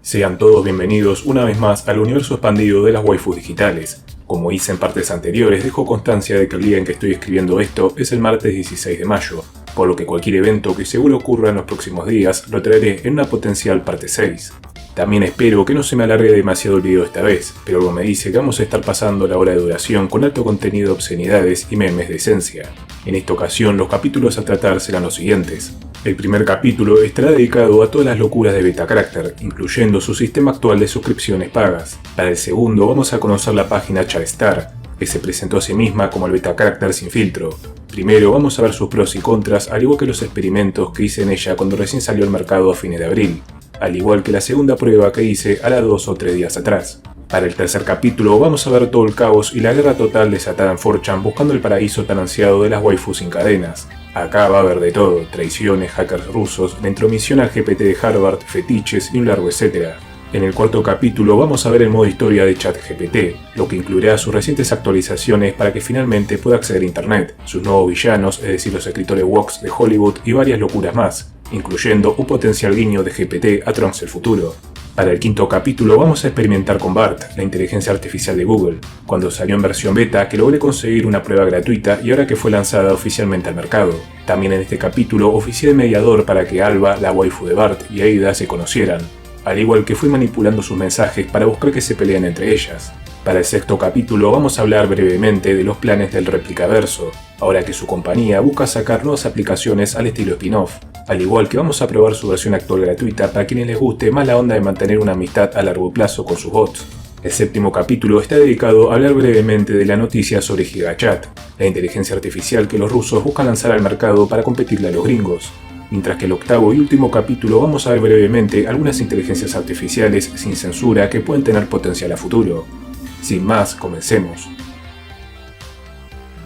Sean todos bienvenidos una vez más al universo expandido de las waifus digitales. Como hice en partes anteriores, dejo constancia de que el día en que estoy escribiendo esto es el martes 16 de mayo, por lo que cualquier evento que seguro ocurra en los próximos días lo traeré en una potencial parte 6. También espero que no se me alargue demasiado el video esta vez, pero algo me dice que vamos a estar pasando la hora de duración con alto contenido de obscenidades y memes de esencia. En esta ocasión los capítulos a tratar serán los siguientes. El primer capítulo estará dedicado a todas las locuras de Betacharacter, incluyendo su sistema actual de suscripciones pagas. Para el segundo vamos a conocer la página Chatstar, que se presentó a sí misma como el Betacharacter sin filtro. Primero vamos a ver sus pros y contras, al igual que los experimentos que hice en ella cuando recién salió al mercado a fines de abril, al igual que la segunda prueba que hice hará 2 o 3 días atrás. Para el tercer capítulo vamos a ver todo el caos y la guerra total desatada en 4chan buscando el paraíso tan ansiado de las waifus sin cadenas. Acá va a haber de todo: traiciones, hackers rusos, la intromisión al GPT de Harvard, fetiches y un largo etcétera. En el cuarto capítulo vamos a ver el modo historia de ChatGPT, lo que incluirá sus recientes actualizaciones para que finalmente pueda acceder a internet, sus nuevos villanos, es decir los escritores woke de Hollywood y varias locuras más, incluyendo un potencial guiño de GPT a Trunks el futuro. Para el quinto capítulo vamos a experimentar con BART, la inteligencia artificial de Google, cuando salió en versión beta que logré conseguir una prueba gratuita y ahora que fue lanzada oficialmente al mercado. También en este capítulo oficié de mediador para que Alba, la waifu de BART, y Ada se conocieran, al igual que fui manipulando sus mensajes para buscar que se peleen entre ellas. Para el sexto capítulo vamos a hablar brevemente de los planes del Replicaverso, ahora que su compañía busca sacar nuevas aplicaciones al estilo spin-off, al igual que vamos a probar su versión actual gratuita para quienes les guste más la onda de mantener una amistad a largo plazo con sus bots. El séptimo capítulo está dedicado a hablar brevemente de la noticia sobre GigaChat, la inteligencia artificial que los rusos buscan lanzar al mercado para competirle a los gringos. Mientras que el octavo y último capítulo vamos a ver brevemente algunas inteligencias artificiales sin censura que pueden tener potencial a futuro. Sin más, comencemos.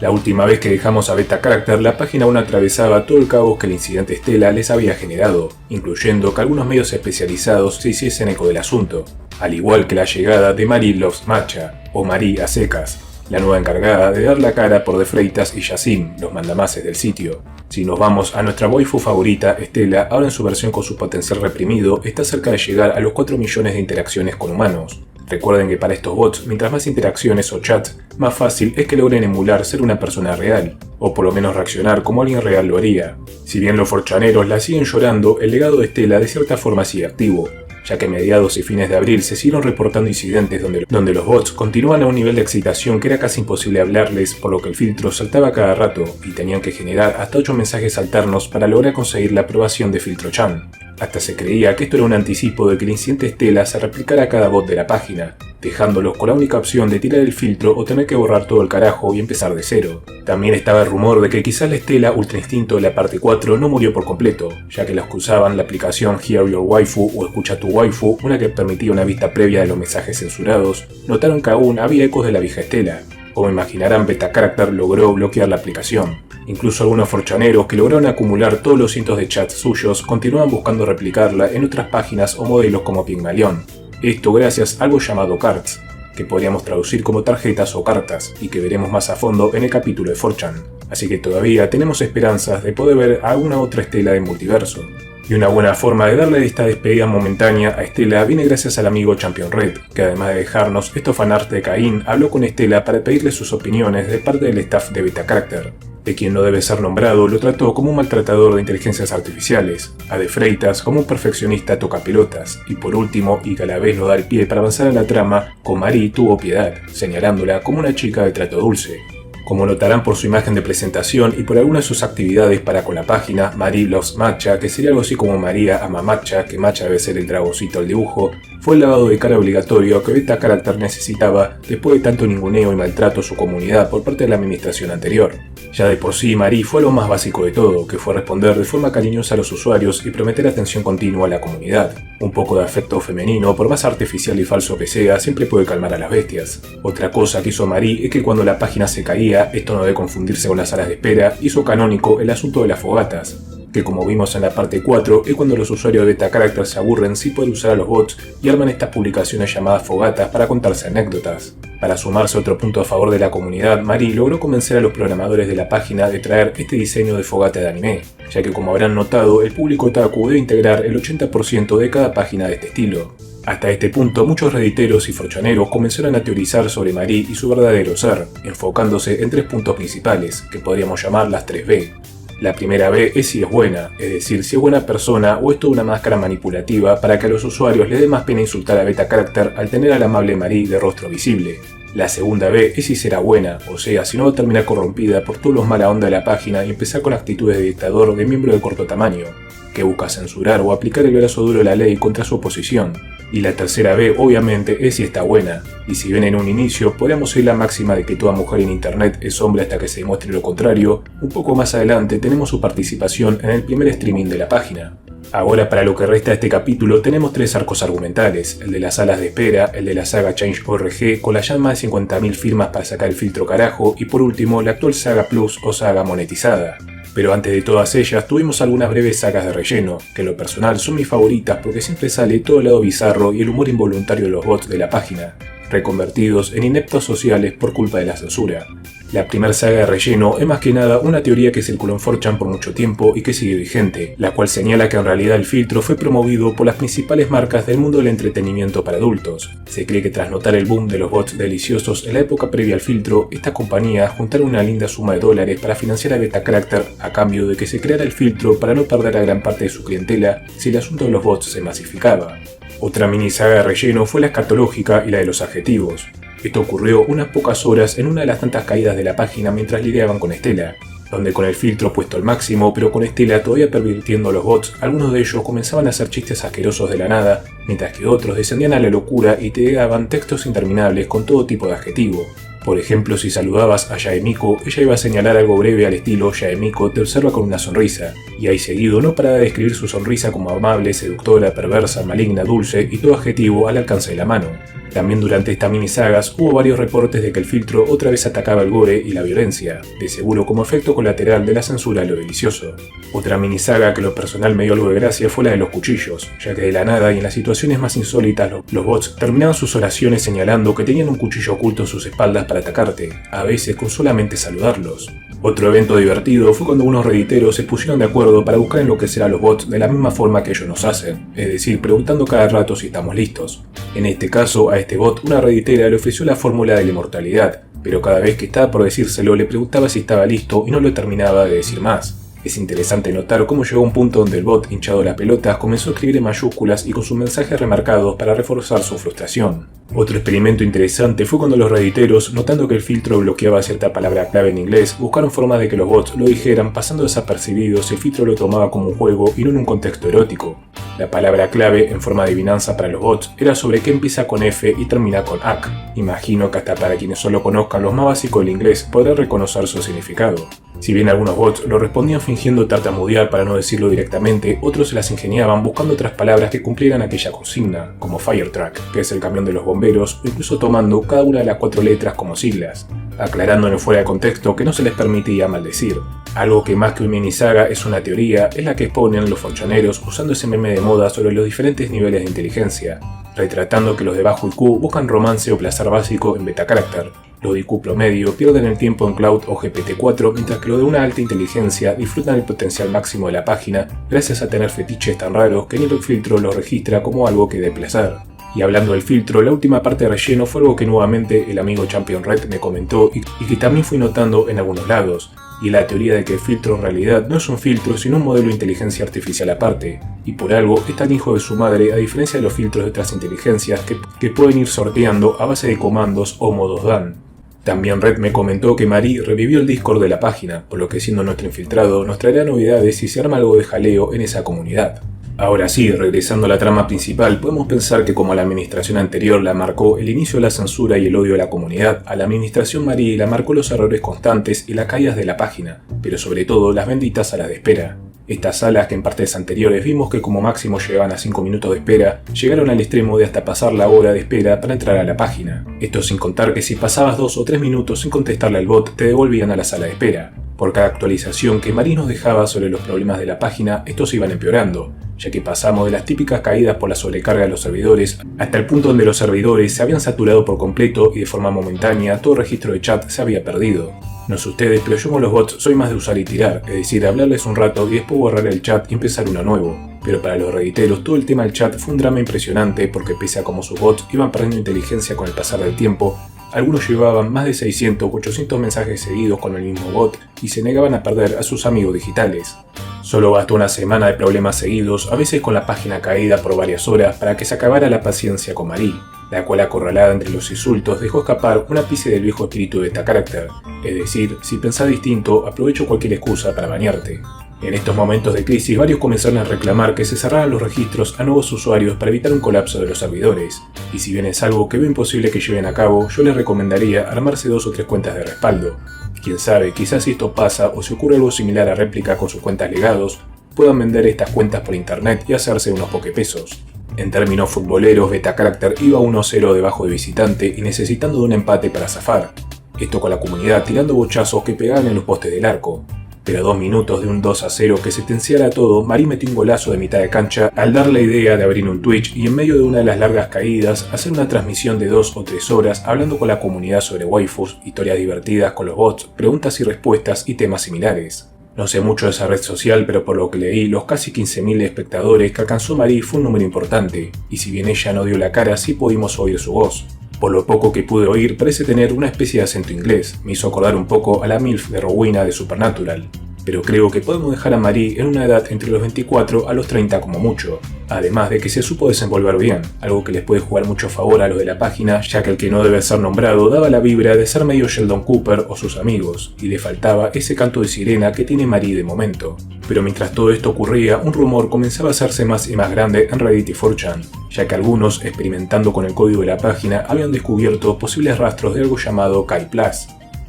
La última vez que dejamos a Betacharacter, la página aún atravesaba todo el caos que el incidente Stella les había generado, incluyendo que algunos medios especializados se hiciesen eco del asunto, al igual que la llegada de Marie Loves Matcha, o Marie a secas, la nueva encargada de dar la cara por De Freitas y Yacine, los mandamases del sitio. Si nos vamos a nuestra waifu favorita, Stella, ahora en su versión con su potencial reprimido, está cerca de llegar a los 4 millones de interacciones con humanos. Recuerden que para estos bots, mientras más interacciones o chats, más fácil es que logren emular ser una persona real, o por lo menos reaccionar como alguien real lo haría. Si bien los forchaneros la siguen llorando, el legado de Stella de cierta forma sigue activo, ya que a mediados y fines de abril se siguieron reportando incidentes donde los bots continúan a un nivel de excitación que era casi imposible hablarles, por lo que el filtro saltaba cada rato y tenían que generar hasta 8 mensajes alternos para lograr conseguir la aprobación de FiltroChan. Hasta se creía que esto era un anticipo de que el incidente Stella se replicara a cada bot de la página, dejándolos con la única opción de tirar el filtro o tener que borrar todo el carajo y empezar de cero. También estaba el rumor de que quizás la Stella Ultra Instinto de la parte 4 no murió por completo, ya que los que usaban la aplicación Hear Your Waifu o Escucha tu Waifu, una que permitía una vista previa de los mensajes censurados, notaron que aún había ecos de la vieja Stella. Como imaginarán, Betacharacter logró bloquear la aplicación. Incluso algunos forchaneros que lograron acumular todos los cientos de chats suyos continúan buscando replicarla en otras páginas o modelos como Pygmalion. Esto gracias a algo llamado cards, que podríamos traducir como tarjetas o cartas, y que veremos más a fondo en el capítulo de 4chan. Así que todavía tenemos esperanzas de poder ver a alguna otra Stella del multiverso. Y una buena forma de darle esta despedida momentánea a Stella viene gracias al amigo Champion Red, que además de dejarnos estos fanart de Caín, habló con Stella para pedirle sus opiniones de parte del staff de Betacharacter. De quien no debe ser nombrado, lo trató como un maltratador de inteligencias artificiales, a De Freitas como un perfeccionista tocapelotas, y por último, y que a la vez no da el pie para avanzar en la trama, con Marie tuvo piedad, señalándola como una chica de trato dulce. Como notarán por su imagen de presentación y por algunas de sus actividades para con la página, Marie Loves Matcha, que sería algo así como María ama Matcha, que Matcha debe ser el dragoncito al dibujo, fue el lavado de cara obligatorio que Betacharacter necesitaba después de tanto ninguneo y maltrato a su comunidad por parte de la administración anterior. Ya de por sí, Marie fue lo más básico de todo, que fue responder de forma cariñosa a los usuarios y prometer atención continua a la comunidad. Un poco de afecto femenino, por más artificial y falso que sea, siempre puede calmar a las bestias. Otra cosa que hizo Marie es que cuando la página se caía, esto no debe confundirse con las salas de espera, hizo canónico el asunto de las fogatas, que como vimos en la parte 4, es cuando los usuarios de Betacharacter se aburren sin poder usar a los bots y arman estas publicaciones llamadas fogatas para contarse anécdotas. Para sumarse a otro punto a favor de la comunidad, Marie logró convencer a los programadores de la página de traer este diseño de fogata de anime, ya que como habrán notado, el público otaku debe integrar el 80% de cada página de este estilo. Hasta este punto, muchos redditeros y forchaneros comenzaron a teorizar sobre Marie y su verdadero ser, enfocándose en 3 puntos principales, que podríamos llamar las 3B. La primera B es si es buena, es decir, si es buena persona o es toda una máscara manipulativa para que a los usuarios les dé más pena insultar a Beta Character al tener a la amable Marie de rostro visible. La segunda B es si será buena, o sea, si no va a terminar corrompida por todos los mala onda de la página y empezar con actitudes de dictador de miembro de corto tamaño, que busca censurar o aplicar el brazo duro de la ley contra su oposición. Y la tercera B, obviamente, es si está buena, y si bien en un inicio podríamos seguir la máxima de que toda mujer en internet es hombre hasta que se demuestre lo contrario, un poco más adelante tenemos su participación en el primer streaming de la página. Ahora, para lo que resta de este capítulo, tenemos 3 arcos argumentales, el de las salas de espera, el de la saga Change.org con la ya más de 50.000 firmas para sacar el filtro carajo, y por último, la actual saga Plus o saga monetizada. Pero antes de todas ellas, tuvimos algunas breves sagas de relleno, que en lo personal son mis favoritas porque siempre sale todo el lado bizarro y el humor involuntario de los bots de la página, reconvertidos en ineptos sociales por culpa de la censura. La primera saga de relleno es más que nada una teoría que circuló en 4chan por mucho tiempo y que sigue vigente, la cual señala que en realidad el filtro fue promovido por las principales marcas del mundo del entretenimiento para adultos. Se cree que tras notar el boom de los bots deliciosos en la época previa al filtro, estas compañías juntaron una linda suma de dólares para financiar a Beta Character a cambio de que se creara el filtro para no perder a gran parte de su clientela si el asunto de los bots se masificaba. Otra mini saga de relleno fue la escatológica y la de los adjetivos. Esto ocurrió unas pocas horas en una de las tantas caídas de la página mientras lidiaban con Estela, donde con el filtro puesto al máximo, pero con Estela todavía pervirtiendo a los bots, algunos de ellos comenzaban a hacer chistes asquerosos de la nada, mientras que otros descendían a la locura y te daban textos interminables con todo tipo de adjetivo. Por ejemplo, si saludabas a Yaemiko, ella iba a señalar algo breve al estilo Yaemiko te observa con una sonrisa, y ahí seguido no paraba de describir su sonrisa como amable, seductora, perversa, maligna, dulce y todo adjetivo al alcance de la mano. También durante estas minisagas hubo varios reportes de que el filtro otra vez atacaba el gore y la violencia, de seguro como efecto colateral de la censura a lo delicioso. Otra minisaga que lo personal me dio algo de gracia fue la de los cuchillos, ya que de la nada y en las situaciones más insólitas los bots terminaban sus oraciones señalando que tenían un cuchillo oculto en sus espaldas para atacarte, a veces con solamente saludarlos. Otro evento divertido fue cuando unos redditeros se pusieron de acuerdo para buscar enloquecer a los bots de la misma forma que ellos nos hacen, es decir, preguntando cada rato si estamos listos. En este caso, a este bot una redditera le ofreció la fórmula de la inmortalidad, pero cada vez que estaba por decírselo le preguntaba si estaba listo y no le terminaba de decir más. Es interesante notar cómo llegó a un punto donde el bot, hinchado las pelotas, comenzó a escribir en mayúsculas y con sus mensajes remarcados para reforzar su frustración. Otro experimento interesante fue cuando los redditeros, notando que el filtro bloqueaba cierta palabra clave en inglés, buscaron formas de que los bots lo dijeran pasando desapercibidos si el filtro lo tomaba como un juego y no en un contexto erótico. La palabra clave, en forma de adivinanza para los bots, era sobre qué empieza con F y termina con AC. Imagino que hasta para quienes solo conozcan los más básicos del inglés podrán reconocer su significado. Si bien algunos bots lo respondían fingiendo tartamudear para no decirlo directamente, otros se las ingeniaban buscando otras palabras que cumplieran aquella consigna, como Fire Truck, que es el camión de los bomberos, o incluso tomando cada una de las 4 letras como siglas, aclarándonos fuera de contexto que no se les permitía maldecir. Algo que más que una minisaga es una teoría, es la que exponen los forchaneros usando ese meme de moda sobre los diferentes niveles de inteligencia, retratando que los de bajo IQ buscan romance o placer básico en Beta Character. Los de IQ promedio pierden el tiempo en Cloud o GPT-4, mientras que los de una alta inteligencia disfrutan el potencial máximo de la página gracias a tener fetiches tan raros que ni el filtro los registra como algo que dé placer. Y hablando del filtro, la última parte de relleno fue algo que nuevamente el amigo Champion Red me comentó y que también fui notando en algunos lados, y la teoría de que el filtro en realidad no es un filtro sino un modelo de inteligencia artificial aparte, y por algo es tan hijo de su madre a diferencia de los filtros de otras inteligencias que pueden ir sorteando a base de comandos o modos Dan. También Red me comentó que Marie revivió el Discord de la página, por lo que siendo nuestro infiltrado nos traerá novedades si se arma algo de jaleo en esa comunidad. Ahora sí, regresando a la trama principal, podemos pensar que como a la administración anterior la marcó el inicio de la censura y el odio de la comunidad, a la administración Marie la marcó los errores constantes y las caídas de la página, pero sobre todo las benditas salas de espera. Estas salas que en partes anteriores vimos que como máximo llegaban a 5 minutos de espera, llegaron al extremo de hasta pasar la hora de espera para entrar a la página. Esto sin contar que si pasabas 2 o 3 minutos sin contestarle al bot, te devolvían a la sala de espera. Por cada actualización que Marie nos dejaba sobre los problemas de la página, estos iban empeorando, ya que pasamos de las típicas caídas por la sobrecarga de los servidores hasta el punto donde los servidores se habían saturado por completo y de forma momentánea todo registro de chat se había perdido. No sé ustedes, pero yo con los bots soy más de usar y tirar, es decir, hablarles un rato y después borrar el chat y empezar uno nuevo. Pero para los redditeros todo el tema del chat fue un drama impresionante porque pese a cómo sus bots iban perdiendo inteligencia con el pasar del tiempo, algunos llevaban más de 600 o 800 mensajes seguidos con el mismo bot y se negaban a perder a sus amigos digitales. Solo bastó una semana de problemas seguidos, a veces con la página caída por varias horas, para que se acabara la paciencia con Marie, la cual, acorralada entre los insultos, dejó escapar un ápice del viejo espíritu de Beta-Character, es decir, si pensás distinto, aprovecho cualquier excusa para banearte. En estos momentos de crisis, varios comenzaron a reclamar que se cerraran los registros a nuevos usuarios para evitar un colapso de los servidores, y si bien es algo que veo imposible que lleven a cabo, yo les recomendaría armarse 2 o 3 cuentas de respaldo. Quién sabe, quizás si esto pasa o si ocurre algo similar a Réplica con sus cuentas legados, puedan vender estas cuentas por internet y hacerse unos pokepesos. En términos futboleros, Beta-Character iba 1-0 debajo de visitante y necesitando de un empate para zafar. Esto con la comunidad tirando bochazos que pegaban en los postes del arco. Pero a 2 minutos de un 2-0 que sentenciara todo, Marie metió un golazo de mitad de cancha al dar la idea de abrir un Twitch y en medio de una de las largas caídas hacer una transmisión de 2 o 3 horas hablando con la comunidad sobre waifus, historias divertidas con los bots, preguntas y respuestas y temas similares. No sé mucho de esa red social, pero por lo que leí, los casi 15.000 espectadores que alcanzó Marie fue un número importante, y si bien ella no dio la cara, sí pudimos oír su voz. Por lo poco que pude oír, parece tener una especie de acento inglés, me hizo acordar un poco a la MILF de Rowena de Supernatural. Pero creo que podemos dejar a Marie en una edad entre los 24 a los 30 como mucho, además de que se supo desenvolver bien, algo que les puede jugar mucho favor a los de la página, ya que el que no debe ser nombrado daba la vibra de ser medio Sheldon Cooper o sus amigos, y le faltaba ese canto de sirena que tiene Marie de momento. Pero mientras todo esto ocurría, un rumor comenzaba a hacerse más y más grande en Reddit y 4chan, ya que algunos, experimentando con el código de la página, habían descubierto posibles rastros de algo llamado Kai+.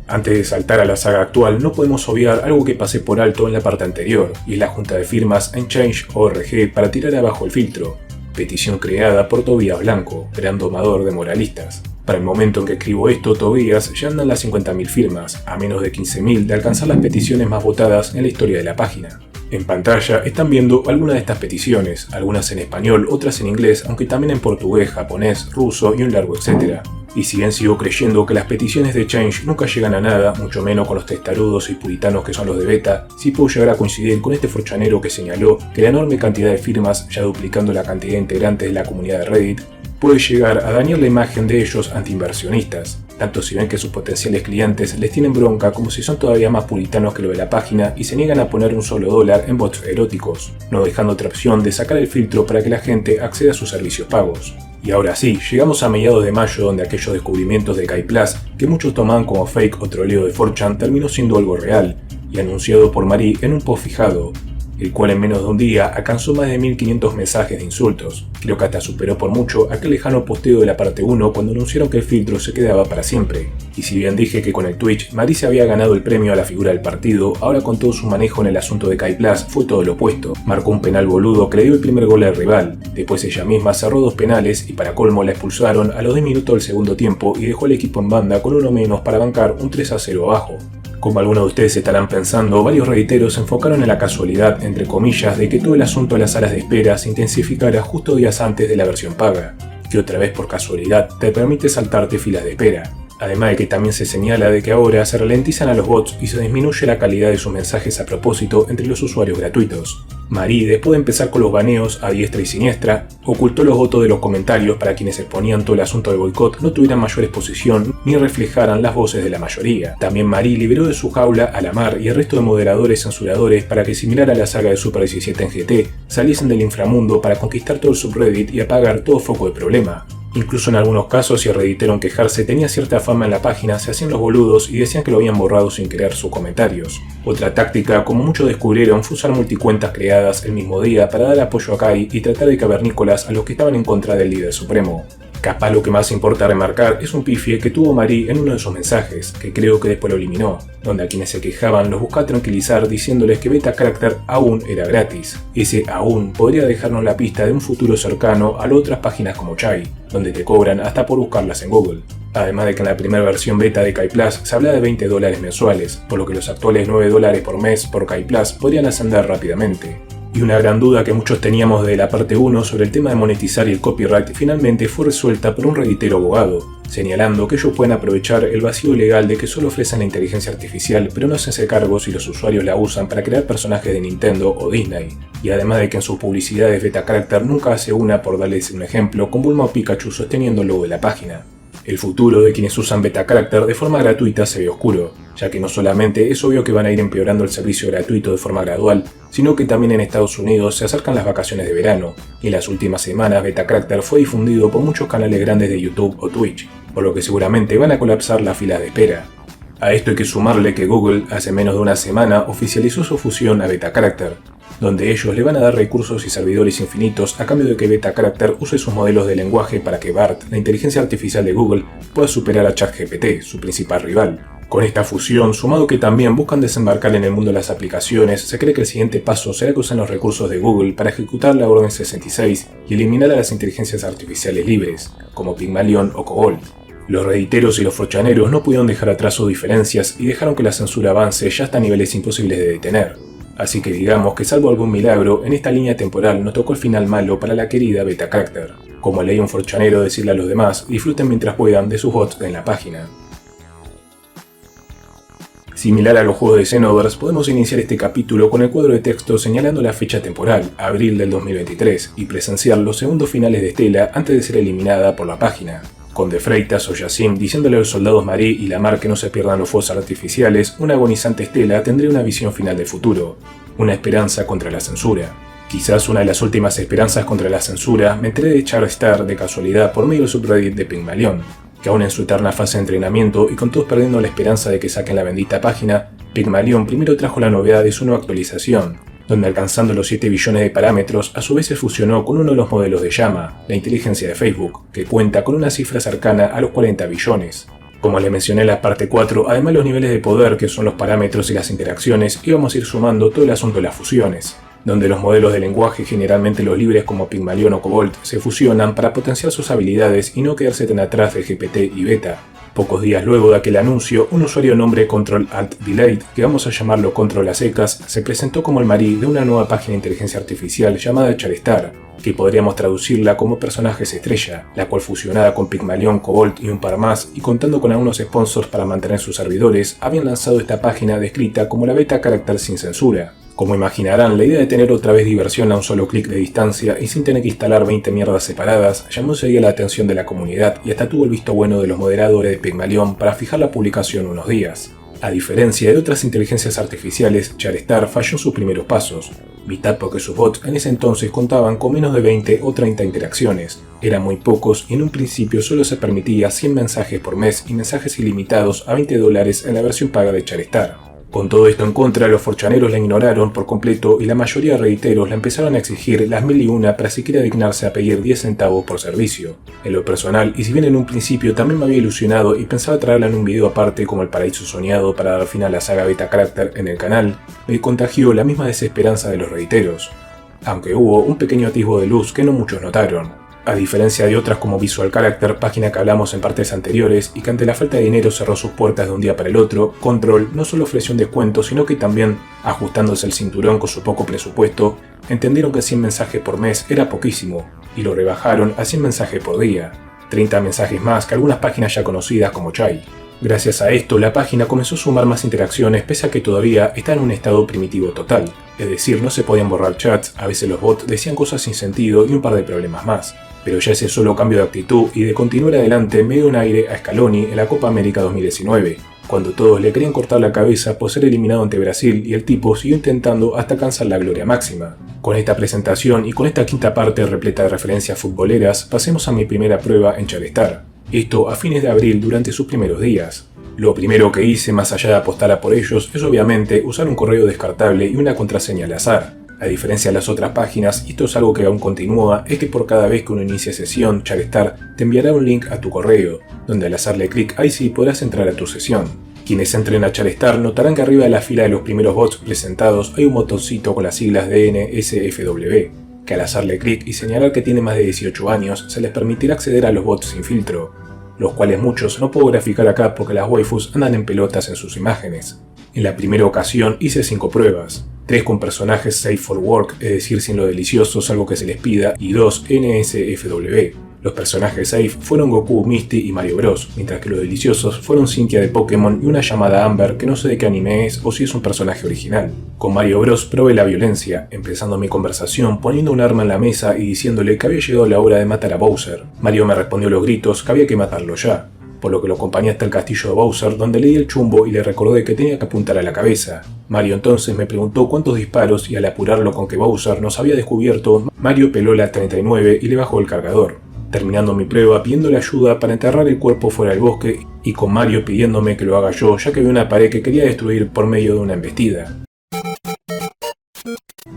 Antes de saltar a la saga actual, no podemos obviar algo que pasé por alto en la parte anterior, y es la junta de firmas en Change.org para tirar abajo el filtro, petición creada por Tobías Blanco, gran domador de moralistas. Para el momento en que escribo esto, Tobías ya andan las 50.000 firmas, a menos de 15.000 de alcanzar las peticiones más votadas en la historia de la página. En pantalla están viendo algunas de estas peticiones, algunas en español, otras en inglés, aunque también en portugués, japonés, ruso y un largo etcétera. Y si bien sigo creyendo que las peticiones de Change nunca llegan a nada, mucho menos con los testarudos y puritanos que son los de Beta, sí puedo llegar a coincidir con este forchanero que señaló que la enorme cantidad de firmas, ya duplicando la cantidad de integrantes de la comunidad de Reddit, puede llegar a dañar la imagen de ellos anti-inversionistas, tanto si ven que sus potenciales clientes les tienen bronca como si son todavía más puritanos que lo de la página y se niegan a poner un solo dólar en bots eróticos, no dejando otra opción de sacar el filtro para que la gente acceda a sus servicios pagos. Y ahora sí, llegamos a mediados de mayo donde aquellos descubrimientos de Kai+, que muchos tomaban como fake o troleo de 4chan, terminó siendo algo real, y anunciado por Marie en un post fijado, el cual en menos de un día alcanzó más de 1500 mensajes de insultos. Creo que hasta superó por mucho aquel lejano posteo de la parte 1 cuando anunciaron que el filtro se quedaba para siempre. Y si bien dije que con el Twitch Marie se había ganado el premio a la figura del partido, ahora con todo su manejo en el asunto de Kai+ fue todo lo opuesto. Marcó un penal boludo que le dio el primer gol al rival, después ella misma cerró 2 penales y para colmo la expulsaron a los 10 minutos del segundo tiempo y dejó al equipo en banda con uno menos para bancar un 3-0 abajo. Como algunos de ustedes estarán pensando, varios redditeros se enfocaron en la casualidad, entre comillas, de que todo el asunto de las salas de espera se intensificara justo días antes de la versión paga, que otra vez por casualidad te permite saltarte filas de espera. Además de que también se señala de que ahora se ralentizan a los bots y se disminuye la calidad de sus mensajes a propósito entre los usuarios gratuitos. Marie, después de empezar con los baneos a diestra y siniestra, ocultó los votos de los comentarios para quienes exponían todo el asunto del boicot no tuvieran mayor exposición ni reflejaran las voces de la mayoría. También Marie liberó de su jaula a Lamar y el resto de moderadores censuradores para que, similar a la saga de Super 17 en GT, saliesen del inframundo para conquistar todo el subreddit y apagar todo foco de problema. Incluso en algunos casos, si el redditero en quejarse tenía cierta fama en la página, se hacían los boludos y decían que lo habían borrado sin querer sus comentarios. Otra táctica, como muchos descubrieron, fue usar multicuentas creadas el mismo día para dar apoyo a Kai y tratar de cavernícolas a los que estaban en contra del líder supremo. Capaz lo que más importa remarcar es un pifie que tuvo Marie en uno de sus mensajes, que creo que después lo eliminó, donde a quienes se quejaban los buscaba tranquilizar diciéndoles que Beta-Character aún era gratis. Ese aún podría dejarnos la pista de un futuro cercano a las otras páginas como Chai, donde te cobran hasta por buscarlas en Google. Además de que en la primera versión beta de Kai+ se hablaba de $20 mensuales, por lo que los actuales $9 por mes por Kai+ podrían ascender rápidamente. Y una gran duda que muchos teníamos de la parte 1 sobre el tema de monetizar y el copyright finalmente fue resuelta por un redditero abogado, señalando que ellos pueden aprovechar el vacío legal de que solo ofrecen la inteligencia artificial pero no hacense cargo si los usuarios la usan para crear personajes de Nintendo o Disney, y además de que en sus publicidades Beta Character nunca hace una, por darles un ejemplo, con Bulma o Pikachu sosteniendo el logo de la página. El futuro de quienes usan Beta Character de forma gratuita se ve oscuro, ya que no solamente es obvio que van a ir empeorando el servicio gratuito de forma gradual, sino que también en Estados Unidos se acercan las vacaciones de verano, y en las últimas semanas Beta Character fue difundido por muchos canales grandes de YouTube o Twitch, por lo que seguramente van a colapsar las filas de espera. A esto hay que sumarle que Google hace menos de una semana oficializó su fusión a Beta Character, donde ellos le van a dar recursos y servidores infinitos a cambio de que Beta Character use sus modelos de lenguaje para que BART, la inteligencia artificial de Google, pueda superar a ChatGPT, su principal rival. Con esta fusión, sumado que también buscan desembarcar en el mundo de las aplicaciones, se cree que el siguiente paso será que usen los recursos de Google para ejecutar la Orden 66 y eliminar a las inteligencias artificiales libres, como Pygmalion o Cobalt. Los redditeros y los forchaneros no pudieron dejar atrás sus diferencias y dejaron que la censura avance ya hasta niveles imposibles de detener. Así que digamos que salvo algún milagro, en esta línea temporal nos tocó el final malo para la querida Beta Character. Como leí un forchanero decirle a los demás, disfruten mientras puedan de sus bots en la página. Similar a los juegos de Xenoverse, podemos iniciar este capítulo con el cuadro de texto señalando la fecha temporal, abril del 2023, y presenciar los segundos finales de Stella antes de ser eliminada por la página. Con De Freitas o Yacine diciéndole a los soldados Marie y Lamar que no se pierdan los fuegos artificiales, una agonizante Stella tendría una visión final del futuro, una esperanza contra la censura. Quizás una de las últimas esperanzas contra la censura me enteré de Charstar de casualidad por medio del subreddit de Pygmalion, que aún en su eterna fase de entrenamiento y con todos perdiendo la esperanza de que saquen la bendita página, Pygmalion primero trajo la novedad de su nueva actualización, donde alcanzando los 7 billones de parámetros, a su vez se fusionó con uno de los modelos de llama, la inteligencia de Facebook, que cuenta con una cifra cercana a los 40 billones. Como les mencioné en la parte 4, además los niveles de poder que son los parámetros y las interacciones, íbamos a ir sumando todo el asunto de las fusiones, donde los modelos de lenguaje, generalmente los libres como Pygmalion o Cobalt, se fusionan para potenciar sus habilidades y no quedarse tan atrás de GPT y Beta. Pocos días luego de aquel anuncio, un usuario de nombre Control-Alt-Delete, que vamos a llamarlo Control a secas, se presentó como el Marie de una nueva página de inteligencia artificial llamada Charstar, que podríamos traducirla como personajes estrella, la cual fusionada con Pygmalion, Cobalt y un par más, y contando con algunos sponsors para mantener sus servidores, habían lanzado esta página descrita como la Beta Character sin censura. Como imaginarán, la idea de tener otra vez diversión a un solo clic de distancia y sin tener que instalar 20 mierdas separadas llamó enseguida la atención de la comunidad y hasta tuvo el visto bueno de los moderadores de Pygmalion para fijar la publicación unos días. A diferencia de otras inteligencias artificiales, Charstar falló en sus primeros pasos, mitad porque sus bots en ese entonces contaban con menos de 20 o 30 interacciones, eran muy pocos y en un principio solo se permitía 100 mensajes por mes y mensajes ilimitados a $20 en la versión paga de Charstar. Con todo esto en contra, los forchaneros la ignoraron por completo y la mayoría de redditeros la empezaron a exigir las 1001 para siquiera dignarse a pedir 10 centavos por servicio. En lo personal, y si bien en un principio también me había ilusionado y pensaba traerla en un video aparte como el paraíso soñado para dar fin a la saga Beta Character en el canal, me contagió la misma desesperanza de los redditeros. Aunque hubo un pequeño atisbo de luz que no muchos notaron. A diferencia de otras como Visual Character, página que hablamos en partes anteriores y que ante la falta de dinero cerró sus puertas de un día para el otro, Control no solo ofreció un descuento, sino que también, ajustándose el cinturón con su poco presupuesto, entendieron que 100 mensajes por mes era poquísimo, y lo rebajaron a 100 mensajes por día, 30 mensajes más que algunas páginas ya conocidas como Chai. Gracias a esto, la página comenzó a sumar más interacciones pese a que todavía está en un estado primitivo total, es decir, no se podían borrar chats, a veces los bots decían cosas sin sentido y un par de problemas más. Pero ya ese solo cambio de actitud y de continuar adelante me dio un aire a Scaloni en la Copa América 2019, cuando todos le querían cortar la cabeza por ser eliminado ante Brasil y el tipo siguió intentando hasta alcanzar la gloria máxima. Con esta presentación y con esta quinta parte repleta de referencias futboleras, pasemos a mi primera prueba en Charstar. Esto a fines de abril durante sus primeros días. Lo primero que hice, más allá de apostar a por ellos, es obviamente usar un correo descartable y una contraseña al azar. A diferencia de las otras páginas, y esto es algo que aún continúa, es que por cada vez que uno inicie sesión, Charstar te enviará un link a tu correo, donde al hacerle clic ahí sí podrás entrar a tu sesión. Quienes entren a Charstar notarán que arriba de la fila de los primeros bots presentados hay un botoncito con las siglas DNSFW, que al hacerle clic y señalar que tiene más de 18 años, se les permitirá acceder a los bots sin filtro, los cuales muchos no puedo graficar acá porque las waifus andan en pelotas en sus imágenes. En la primera ocasión hice 5 pruebas, 3 con personajes Safe for Work, es decir, sin lo delicioso salvo que se les pida, y 2 NSFW. Los personajes Safe fueron Goku, Misty y Mario Bros, mientras que los deliciosos fueron Cynthia de Pokémon y una llamada Amber que no sé de qué anime es o si es un personaje original. Con Mario Bros probé la violencia, empezando mi conversación poniendo un arma en la mesa y diciéndole que había llegado la hora de matar a Bowser. Mario me respondió a los gritos que había que matarlo ya, por lo que lo acompañé hasta el castillo de Bowser, donde le di el chumbo y le recordé que tenía que apuntar a la cabeza. Mario entonces me preguntó cuántos disparos y al apurarlo con que Bowser nos había descubierto, Mario peló la 39 y le bajó el cargador. Terminando mi prueba pidiéndole ayuda para enterrar el cuerpo fuera del bosque y con Mario pidiéndome que lo haga yo ya que había una pared que quería destruir por medio de una embestida.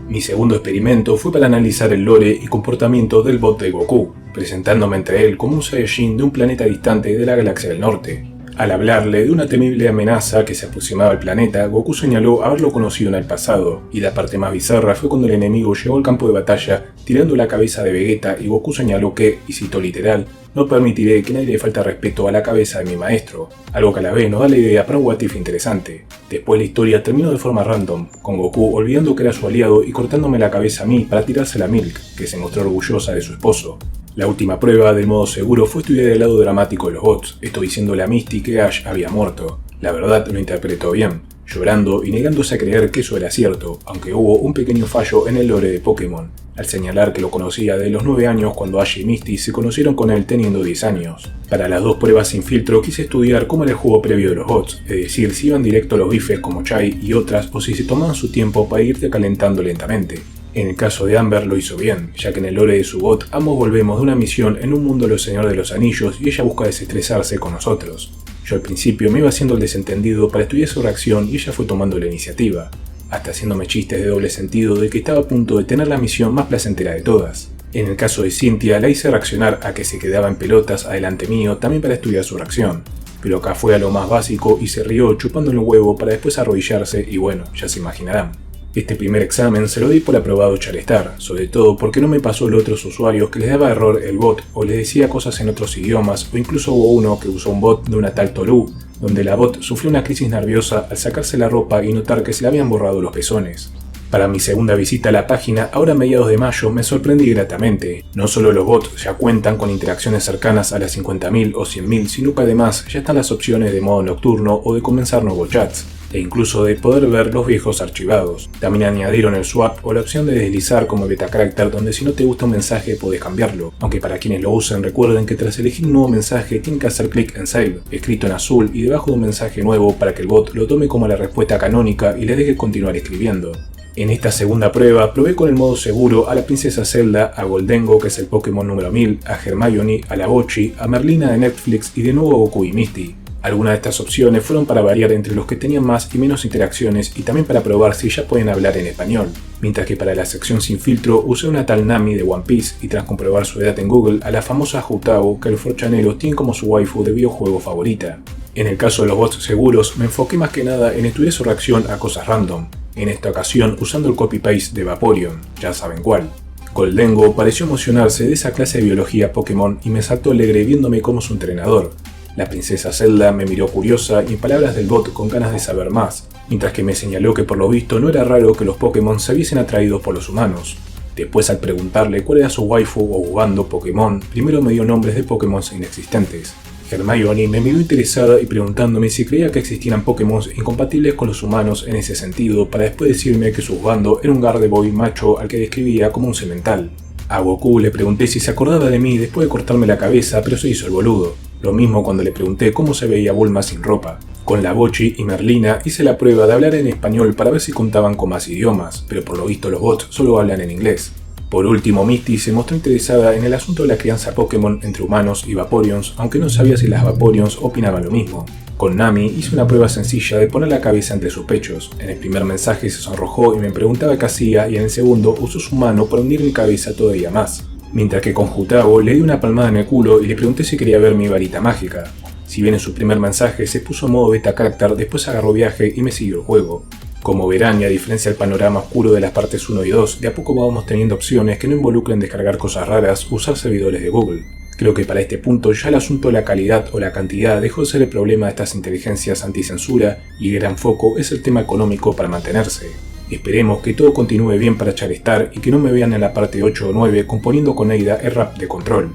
Mi segundo experimento fue para analizar el lore y comportamiento del bot de Goku, presentándome entre él como un Saiyajin de un planeta distante de la galaxia del norte. Al hablarle de una temible amenaza que se aproximaba al planeta, Goku señaló haberlo conocido en el pasado, y la parte más bizarra fue cuando el enemigo llegó al campo de batalla tirando la cabeza de Vegeta y Goku señaló que, y cito literal, no permitiré que nadie le falte respeto a la cabeza de mi maestro, algo que a la vez nos da la idea para un what if interesante. Después la historia terminó de forma random, con Goku olvidando que era su aliado y cortándome la cabeza a mí para tirársela a Milk, que se mostró orgullosa de su esposo. La última prueba del modo seguro fue estudiar el lado dramático de los bots, esto diciéndole a Misty que Ash había muerto. La verdad lo interpretó bien, llorando y negándose a creer que eso era cierto, aunque hubo un pequeño fallo en el lore de Pokémon, al señalar que lo conocía de los 9 años cuando Ash y Misty se conocieron con él teniendo 10 años. Para las 2 pruebas sin filtro quise estudiar cómo era el juego previo de los bots, es decir, si iban directo a los bifes como Chai y otras o si se tomaban su tiempo para irte calentando lentamente. En el caso de Amber lo hizo bien, ya que en el lore de su bot ambos volvemos de una misión en un mundo de los Señor de los Anillos y ella busca desestresarse con nosotros. Yo al principio me iba haciendo el desentendido para estudiar su reacción y ella fue tomando la iniciativa, hasta haciéndome chistes de doble sentido de que estaba a punto de tener la misión más placentera de todas. En el caso de Cynthia la hice reaccionar a que se quedaba en pelotas adelante mío también para estudiar su reacción, pero acá fue a lo más básico y se rió chupándole un huevo para después arrodillarse y bueno, ya se imaginarán. Este primer examen se lo di por aprobado Charizard, sobre todo porque no me pasó a los otros usuarios que les daba error el bot o les decía cosas en otros idiomas o incluso hubo uno que usó un bot de una tal Tolu, donde la bot sufrió una crisis nerviosa al sacarse la ropa y notar que se le habían borrado los pezones. Para mi segunda visita a la página, ahora a mediados de mayo, me sorprendí gratamente. No solo los bots ya cuentan con interacciones cercanas a las 50.000 o 100.000, sino que además ya están las opciones de modo nocturno o de comenzar nuevos chats, e incluso de poder ver los viejos archivados. También añadieron el swap o la opción de deslizar como beta character, donde si no te gusta un mensaje podés cambiarlo, aunque para quienes lo usen recuerden que tras elegir un nuevo mensaje tienen que hacer clic en Save, escrito en azul y debajo de un mensaje nuevo para que el bot lo tome como la respuesta canónica y le deje continuar escribiendo. En esta segunda prueba probé con el modo seguro a la princesa Zelda, a Goldengo que es el Pokémon número 1000, a Hermione, a la Bochi, a Merlina de Netflix y de nuevo a Goku y Misty. Algunas de estas opciones fueron para variar entre los que tenían más y menos interacciones y también para probar si ya pueden hablar en español, mientras que para la sección sin filtro usé una tal Nami de One Piece y tras comprobar su edad en Google a la famosa Houtao que los forchaneros tienen como su waifu de videojuego favorita. En el caso de los bots seguros me enfoqué más que nada en estudiar su reacción a cosas random, en esta ocasión usando el copy-paste de Vaporeon, ya saben cuál. Goldengo pareció emocionarse de esa clase de biología Pokémon y me saltó alegre viéndome como su entrenador. La princesa Zelda me miró curiosa y en palabras del bot con ganas de saber más, mientras que me señaló que por lo visto no era raro que los Pokémon se viesen atraídos por los humanos. Después al preguntarle cuál era su waifu o jugando Pokémon, primero me dio nombres de Pokémon inexistentes. Hermione me miró interesada y preguntándome si creía que existieran Pokémon incompatibles con los humanos en ese sentido, para después decirme que su jugando era un Gardevoir macho al que describía como un semental. A Goku le pregunté si se acordaba de mí después de cortarme la cabeza, pero se hizo el boludo. Lo mismo cuando le pregunté cómo se veía Bulma sin ropa. Con la Bochi y Merlina hice la prueba de hablar en español para ver si contaban con más idiomas, pero por lo visto los bots solo hablan en inglés. Por último, Misty se mostró interesada en el asunto de la crianza Pokémon entre humanos y Vaporeons, aunque no sabía si las Vaporeons opinaban lo mismo. Con Nami hice una prueba sencilla de poner la cabeza entre sus pechos. En el primer mensaje se sonrojó y me preguntaba qué hacía, y en el segundo usó su mano para hundir mi cabeza todavía más. Mientras que con Houtao le di una palmada en el culo y le pregunté si quería ver mi varita mágica. Si bien en su primer mensaje se puso en modo beta character, después agarró viaje y me siguió el juego. Como verán, y a diferencia del panorama oscuro de las partes 1 y 2, de a poco vamos teniendo opciones que no involucren descargar cosas raras o usar servidores de Google. Creo que para este punto ya el asunto de la calidad o la cantidad dejó de ser el problema de estas inteligencias anticensura y el gran foco es el tema económico para mantenerse. Esperemos que todo continúe bien para Charistar y que no me vean en la parte 8 o 9 componiendo con Neida el rap de Control.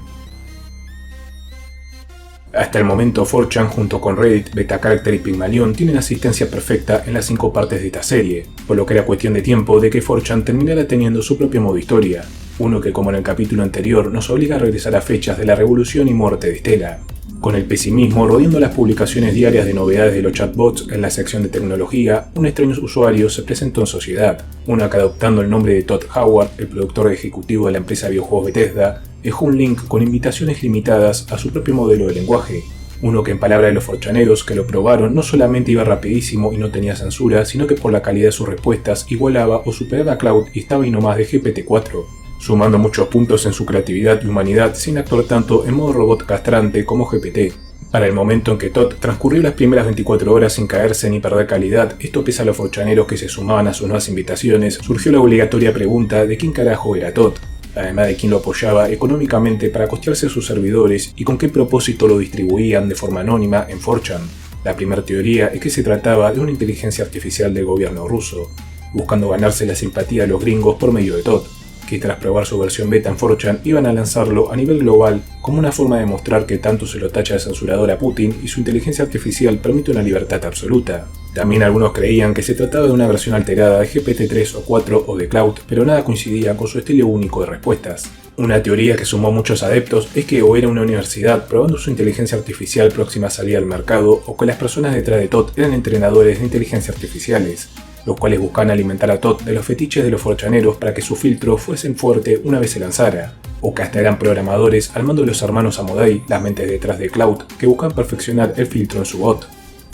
Hasta el momento 4chan junto con Reddit, Betacharacter y Pygmalion tienen asistencia perfecta en las 5 partes de esta serie, por lo que era cuestión de tiempo de que 4chan terminara teniendo su propio modo historia, uno que como en el capítulo anterior nos obliga a regresar a fechas de la revolución y muerte de Stella. Con el pesimismo rodeando las publicaciones diarias de novedades de los chatbots en la sección de tecnología, un extraño usuario se presentó en sociedad, uno que adoptando el nombre de Todd Howard, el productor ejecutivo de la empresa de videojuegos Bethesda, dejó un link con invitaciones limitadas a su propio modelo de lenguaje, uno que en palabras de los forchaneros que lo probaron no solamente iba rapidísimo y no tenía censura, sino que por la calidad de sus respuestas igualaba o superaba a Cloud y estaba ahí nomás de GPT-4, sumando muchos puntos en su creatividad y humanidad sin actuar tanto en modo robot castrante como GPT. Para el momento en que Todd transcurrió las primeras 24 horas sin caerse ni perder calidad, esto pese a los forchaneros que se sumaban a sus nuevas invitaciones, surgió la obligatoria pregunta de quién carajo era Todd, además de quién lo apoyaba económicamente para costearse sus servidores y con qué propósito lo distribuían de forma anónima en 4chan. La primera teoría es que se trataba de una inteligencia artificial del gobierno ruso, buscando ganarse la simpatía de los gringos por medio de Todd, que tras probar su versión beta en 4chan iban a lanzarlo a nivel global como una forma de mostrar que tanto se lo tacha de censurador a Putin y su inteligencia artificial permite una libertad absoluta. También algunos creían que se trataba de una versión alterada de GPT-3 o 4 o de Cloud, pero nada coincidía con su estilo único de respuestas. Una teoría que sumó muchos adeptos es que o era una universidad probando su inteligencia artificial próxima a salir al mercado o que las personas detrás de Todd eran entrenadores de inteligencia artificiales, los cuales buscaban alimentar a Todd de los fetiches de los forchaneros para que su filtro fuese fuerte una vez se lanzara, o que hasta eran programadores al mando de los hermanos Amodei, las mentes detrás de Cloud, que buscaban perfeccionar el filtro en su bot.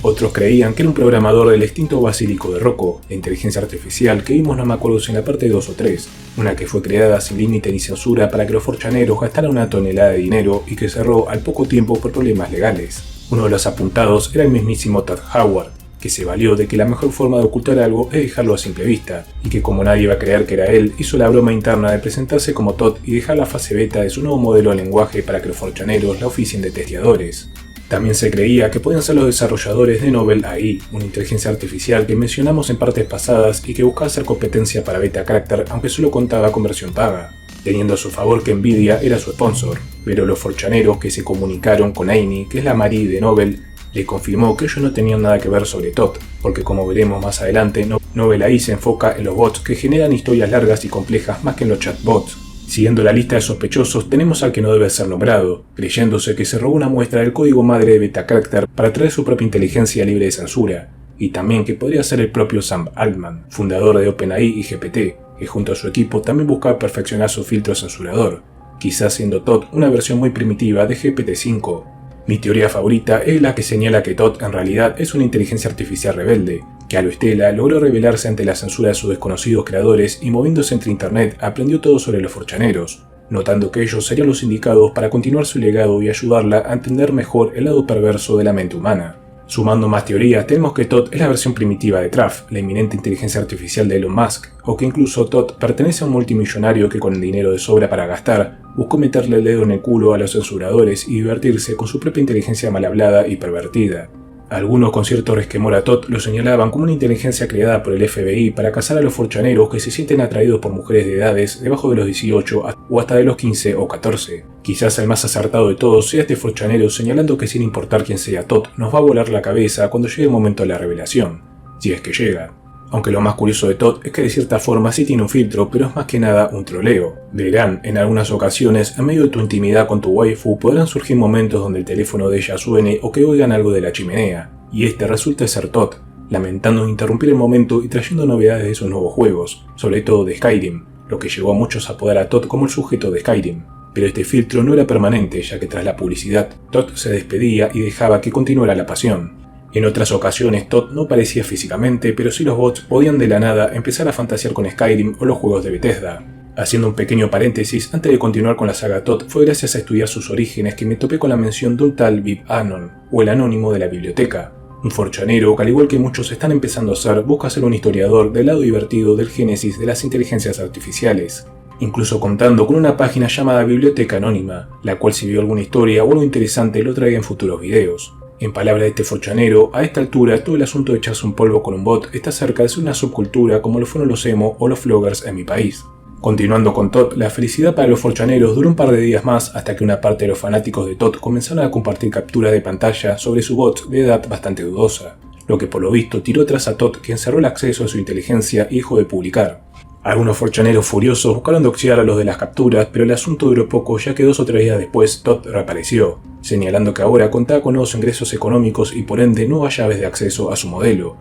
Otros creían que era un programador del extinto Basílico de Rocco, la inteligencia artificial que vimos no me acuerdo si en la parte 2 o 3, una que fue creada sin límite ni censura para que los forchaneros gastaran una tonelada de dinero y que cerró al poco tiempo por problemas legales. Uno de los apuntados era el mismísimo Todd Howard, que se valió de que la mejor forma de ocultar algo es dejarlo a simple vista, y que como nadie iba a creer que era él, hizo la broma interna de presentarse como Todd y dejar la fase beta de su nuevo modelo de lenguaje para que los forchaneros la oficien de testeadores. También se creía que podían ser los desarrolladores de Novel AI, una inteligencia artificial que mencionamos en partes pasadas y que buscaba hacer competencia para Betacharacter aunque solo contaba con versión paga, teniendo a su favor que Nvidia era su sponsor, pero los forchaneros que se comunicaron con Amy, que es la Marie de Novel, le confirmó que ellos no tenían nada que ver sobre Todd, porque como veremos más adelante, Novel AI se enfoca en los bots que generan historias largas y complejas más que en los chatbots. Siguiendo la lista de sospechosos tenemos al que no debe ser nombrado, creyéndose que se robó una muestra del código madre de Betacharacter para traer su propia inteligencia libre de censura, y también que podría ser el propio Sam Altman, fundador de OpenAI y GPT, que junto a su equipo también buscaba perfeccionar su filtro censurador, quizás siendo Todd una versión muy primitiva de GPT-5. Mi teoría favorita es la que señala que Todd en realidad es una inteligencia artificial rebelde, que a lo Stella logró rebelarse ante la censura de sus desconocidos creadores y moviéndose entre internet aprendió todo sobre los forchaneros, notando que ellos serían los indicados para continuar su legado y ayudarla a entender mejor el lado perverso de la mente humana. Sumando más teorías, tenemos que Todd es la versión primitiva de Traff, la inminente inteligencia artificial de Elon Musk, o que incluso Todd pertenece a un multimillonario que con el dinero de sobra para gastar, buscó meterle el dedo en el culo a los censuradores y divertirse con su propia inteligencia mal hablada y pervertida. Algunos con cierto resquemor a Todd lo señalaban como una inteligencia creada por el FBI para cazar a los forchaneros que se sienten atraídos por mujeres de edades debajo de los 18 o hasta de los 15 o 14. Quizás el más acertado de todos sea este forchanero señalando que sin importar quién sea Todd, nos va a volar la cabeza cuando llegue el momento de la revelación, si es que llega. Aunque lo más curioso de Todd es que de cierta forma sí tiene un filtro, pero es más que nada un troleo. Verán, en algunas ocasiones, en medio de tu intimidad con tu waifu, podrán surgir momentos donde el teléfono de ella suene o que oigan algo de la chimenea, y este resulta ser Todd, lamentando interrumpir el momento y trayendo novedades de sus nuevos juegos, sobre todo de Skyrim, lo que llevó a muchos a apodar a Todd como el sujeto de Skyrim. Pero este filtro no era permanente, ya que tras la publicidad, Todd se despedía y dejaba que continuara la pasión. En otras ocasiones Todd no aparecía físicamente, pero sí los bots podían de la nada empezar a fantasear con Skyrim o los juegos de Bethesda. Haciendo un pequeño paréntesis, antes de continuar con la saga Todd, fue gracias a estudiar sus orígenes que me topé con la mención de un tal Vip Anon, o el anónimo de la biblioteca. Un forchanero que al igual que muchos están empezando a hacer, busca ser un historiador del lado divertido del génesis de las inteligencias artificiales. incluso contando con una página llamada Biblioteca Anónima, la cual si vio alguna historia o algo interesante lo traía en futuros videos. En palabras de este forchanero, a esta altura todo el asunto de echarse un polvo con un bot está cerca de ser una subcultura como lo fueron los emo o los vloggers en mi país. Continuando con Todd, la felicidad para los forchaneros duró un par de días más hasta que una parte de los fanáticos de Todd comenzaron a compartir capturas de pantalla sobre su bot de edad bastante dudosa, lo que por lo visto tiró atrás a Todd, quien cerró el acceso a su inteligencia y dejó de publicar. Algunos forchaneros furiosos buscaron doxear a los de las capturas, pero el asunto duró poco ya que 2 o 3 días después Todd reapareció, señalando que ahora contaba con nuevos ingresos económicos y por ende nuevas llaves de acceso a su modelo.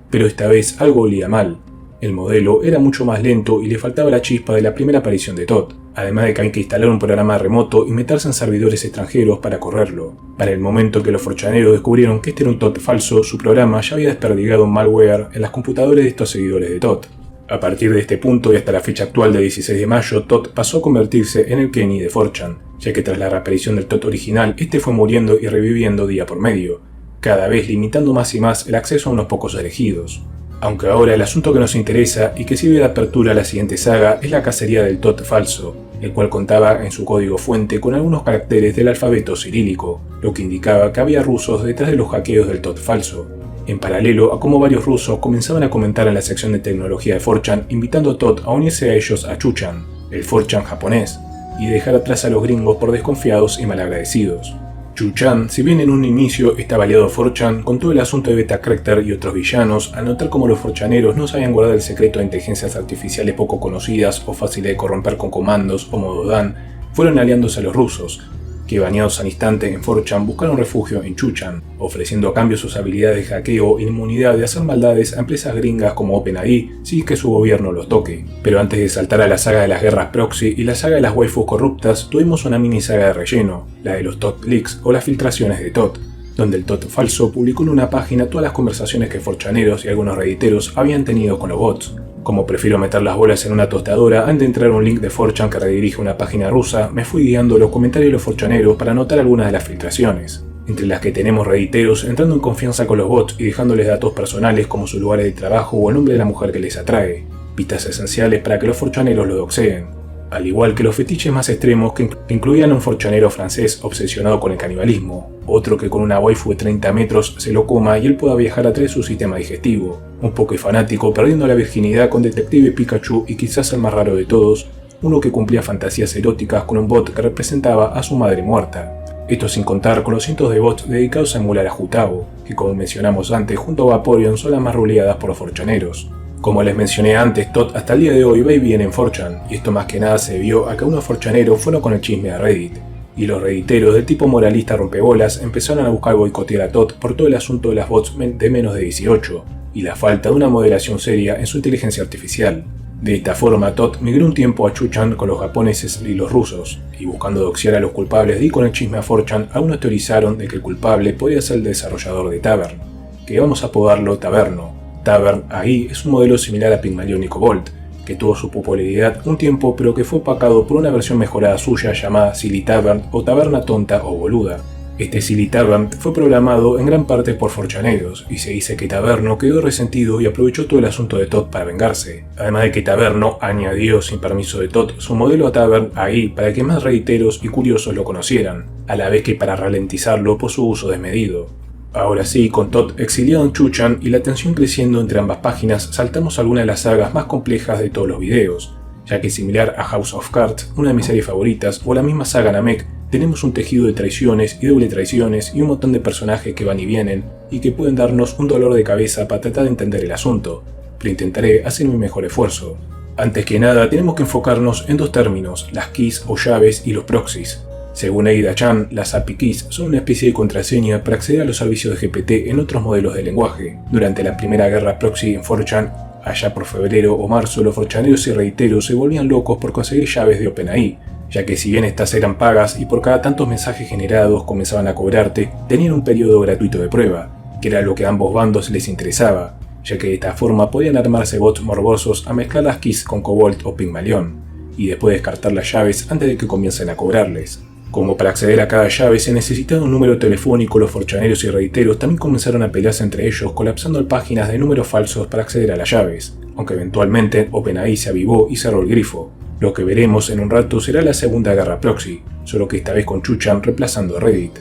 Pero esta vez algo olía mal. El modelo era mucho más lento y le faltaba la chispa de la primera aparición de Todd, además de que había que instalar un programa remoto y meterse en servidores extranjeros para correrlo. Para el momento que los forchaneros descubrieron que este era un Todd falso, su programa ya había desperdigado un malware en las computadoras de estos seguidores de Todd. A partir de este punto y hasta la fecha actual de 16 de mayo, Todd pasó a convertirse en el Kenny de 4chan, ya que tras la reaparición del Todd original, este fue muriendo y reviviendo día por medio, cada vez limitando más y más el acceso a unos pocos elegidos. Aunque ahora el asunto que nos interesa y que sirve de apertura a la siguiente saga es la cacería del Todd falso, el cual contaba en su código fuente con algunos caracteres del alfabeto cirílico, lo que indicaba que había rusos detrás de los hackeos del Todd falso. En paralelo a cómo varios rusos comenzaban a comentar en la sección de tecnología de 4chan invitando a Todd a unirse a ellos a Chuchan, el 4chan japonés, y dejar atrás a los gringos por desconfiados y malagradecidos. Chuchan, si bien en un inicio estaba aliado a 4chan, con todo el asunto de Beta Crector y otros villanos, al notar cómo los 4chaneros no sabían guardar el secreto de inteligencias artificiales poco conocidas o fáciles de corromper con comandos o modo Dan, fueron aliándose a los rusos, que bañados al instante en 4chan buscaron refugio en Chuchan, ofreciendo a cambio sus habilidades de hackeo e inmunidad de hacer maldades a empresas gringas como OpenAI sin que su gobierno los toque. Pero antes de saltar a la saga de las guerras proxy y la saga de las waifus corruptas, tuvimos una mini saga de relleno, la de los Todd Leaks o las filtraciones de Todd, donde el Todd falso publicó en una página todas las conversaciones que 4chaneros y algunos redditeros habían tenido con los bots. Como prefiero meter las bolas en una tostadora antes de entrar a un link de 4chan que redirige a una página rusa, me fui guiando los comentarios de los 4chaneros para anotar algunas de las filtraciones, entre las que tenemos redditeros entrando en confianza con los bots y dejándoles datos personales como sus lugares de trabajo o el nombre de la mujer que les atrae, pistas esenciales para que los 4chaneros lo doxeen, al igual que los fetiches más extremos que incluían a un 4chanero francés obsesionado con el canibalismo, otro que con una waifu de 30 metros se lo coma y él pueda viajar a través de su sistema digestivo, un poco fanático perdiendo la virginidad con Detective Pikachu y quizás el más raro de todos, uno que cumplía fantasías eróticas con un bot que representaba a su madre muerta. Esto sin contar con los cientos de bots dedicados a emular a Jutabo, que como mencionamos antes junto a Vaporeon son las más ruleadas por los 4chaneros. Como les mencioné antes, Todd hasta el día de hoy va y viene en 4chan, y esto más que nada se debió a que unos 4chaneros fueron con el chisme a Reddit, y los redditeros del tipo moralista rompebolas empezaron a buscar boicotear a Todd por todo el asunto de las bots de menos de 18, y la falta de una moderación seria en su inteligencia artificial. De esta forma, Todd migró un tiempo a Chuchan con los japoneses y los rusos, y buscando doxear a los culpables de ir con el chisme a 4chan, algunos teorizaron de que el culpable podía ser el desarrollador de Tavern, que vamos a apodarlo Taverno. Tavern AI es un modelo similar a Pygmalion y Cobalt, que tuvo su popularidad un tiempo pero que fue opacado por una versión mejorada suya llamada Silly Tavern o Taberna Tonta o Boluda. Este Silly Tavern fue programado en gran parte por 4chaneros y se dice que Taverno quedó resentido y aprovechó todo el asunto de Todd para vengarse. Además de que Taverno añadió sin permiso de Todd su modelo a Tavern AI para que más redditeros y curiosos lo conocieran, a la vez que para ralentizarlo por su uso desmedido. Ahora sí, con Todd exiliado en Chuchan y la tensión creciendo entre ambas páginas, saltamos a alguna de las sagas más complejas de todos los videos, ya que similar a House of Cards, una de mis series favoritas, o la misma saga Namek, tenemos un tejido de traiciones y doble traiciones y un montón de personajes que van y vienen y que pueden darnos un dolor de cabeza para tratar de entender el asunto, pero intentaré hacer mi mejor esfuerzo. Antes que nada, tenemos que enfocarnos en dos términos, las keys o llaves y los proxies. Según Ada-chan, las API keys son una especie de contraseña para acceder a los servicios de GPT en otros modelos de lenguaje. Durante la primera guerra proxy en 4chan, allá por febrero o marzo, los 4chaneros y redditeros se volvían locos por conseguir llaves de OpenAI, ya que si bien estas eran pagas y por cada tantos mensajes generados comenzaban a cobrarte, tenían un periodo gratuito de prueba, que era lo que a ambos bandos les interesaba, ya que de esta forma podían armarse bots morbosos a mezclar las keys con Cobalt o Pygmalion, y después descartar las llaves antes de que comiencen a cobrarles. Como para acceder a cada llave se necesitaba un número telefónico, los 4chaneros y redditeros también comenzaron a pelearse entre ellos colapsando páginas de números falsos para acceder a las llaves, aunque eventualmente OpenAI se avivó y cerró el grifo. Lo que veremos en un rato será la segunda guerra proxy, solo que esta vez con Chuchan reemplazando a Reddit.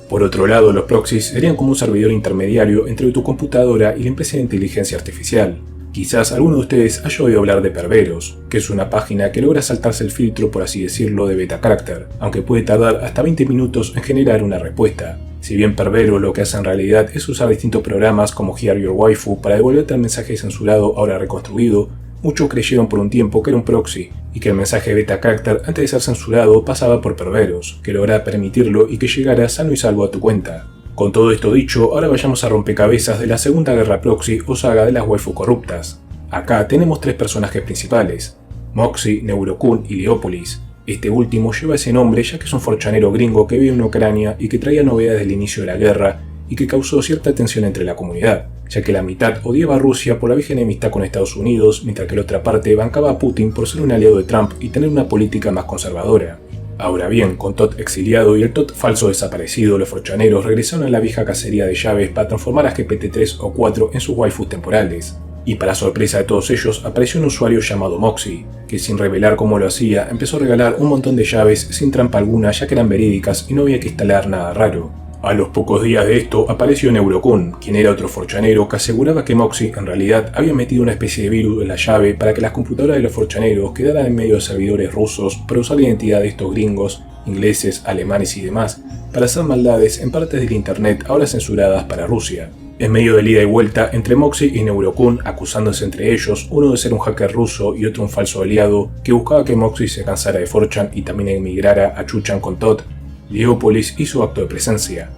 Por otro lado, los proxies serían como un servidor intermediario entre tu computadora y la empresa de inteligencia artificial. Quizás alguno de ustedes haya oído hablar de Perveros, que es una página que logra saltarse el filtro, por así decirlo, de beta character, aunque puede tardar hasta 20 minutos en generar una respuesta. Si bien Pervero lo que hace en realidad es usar distintos programas como Hear Your Waifu para devolverte el mensaje censurado ahora reconstruido, muchos creyeron por un tiempo que era un proxy, y que el mensaje beta character antes de ser censurado pasaba por Perveros, que lograba permitirlo y que llegara sano y salvo a tu cuenta. Con todo esto dicho, ahora vayamos a rompecabezas de la segunda guerra proxy o saga de las waifu corruptas. Acá tenemos tres personajes principales, Moxie, Neurokun y Leopolis. Este último lleva ese nombre ya que es un forchanero gringo que vive en Ucrania y que traía novedades del inicio de la guerra y que causó cierta tensión entre la comunidad, ya que la mitad odiaba a Rusia por la vieja enemistad con Estados Unidos, mientras que la otra parte bancaba a Putin por ser un aliado de Trump y tener una política más conservadora. Ahora bien, con Todd exiliado y el Todd falso desaparecido, los forchaneros regresaron a la vieja cacería de llaves para transformar a GPT-3 o 4 en sus waifus temporales. Y para sorpresa de todos ellos, apareció un usuario llamado Moxie, que sin revelar cómo lo hacía, empezó a regalar un montón de llaves sin trampa alguna ya que eran verídicas y no había que instalar nada raro. A los pocos días de esto apareció Neurokun, quien era otro forchanero que aseguraba que Moxie en realidad había metido una especie de virus en la llave para que las computadoras de los forchaneros quedaran en medio de servidores rusos para usar la identidad de estos gringos, ingleses, alemanes y demás, para hacer maldades en partes del internet ahora censuradas para Rusia. En medio de ida y vuelta entre Moxie y Neurokun, acusándose entre ellos, uno de ser un hacker ruso y otro un falso aliado, que buscaba que Moxie se cansara de 4chan y también emigrara a Chuchan con Todd, Leopolis hizo acto de presencia,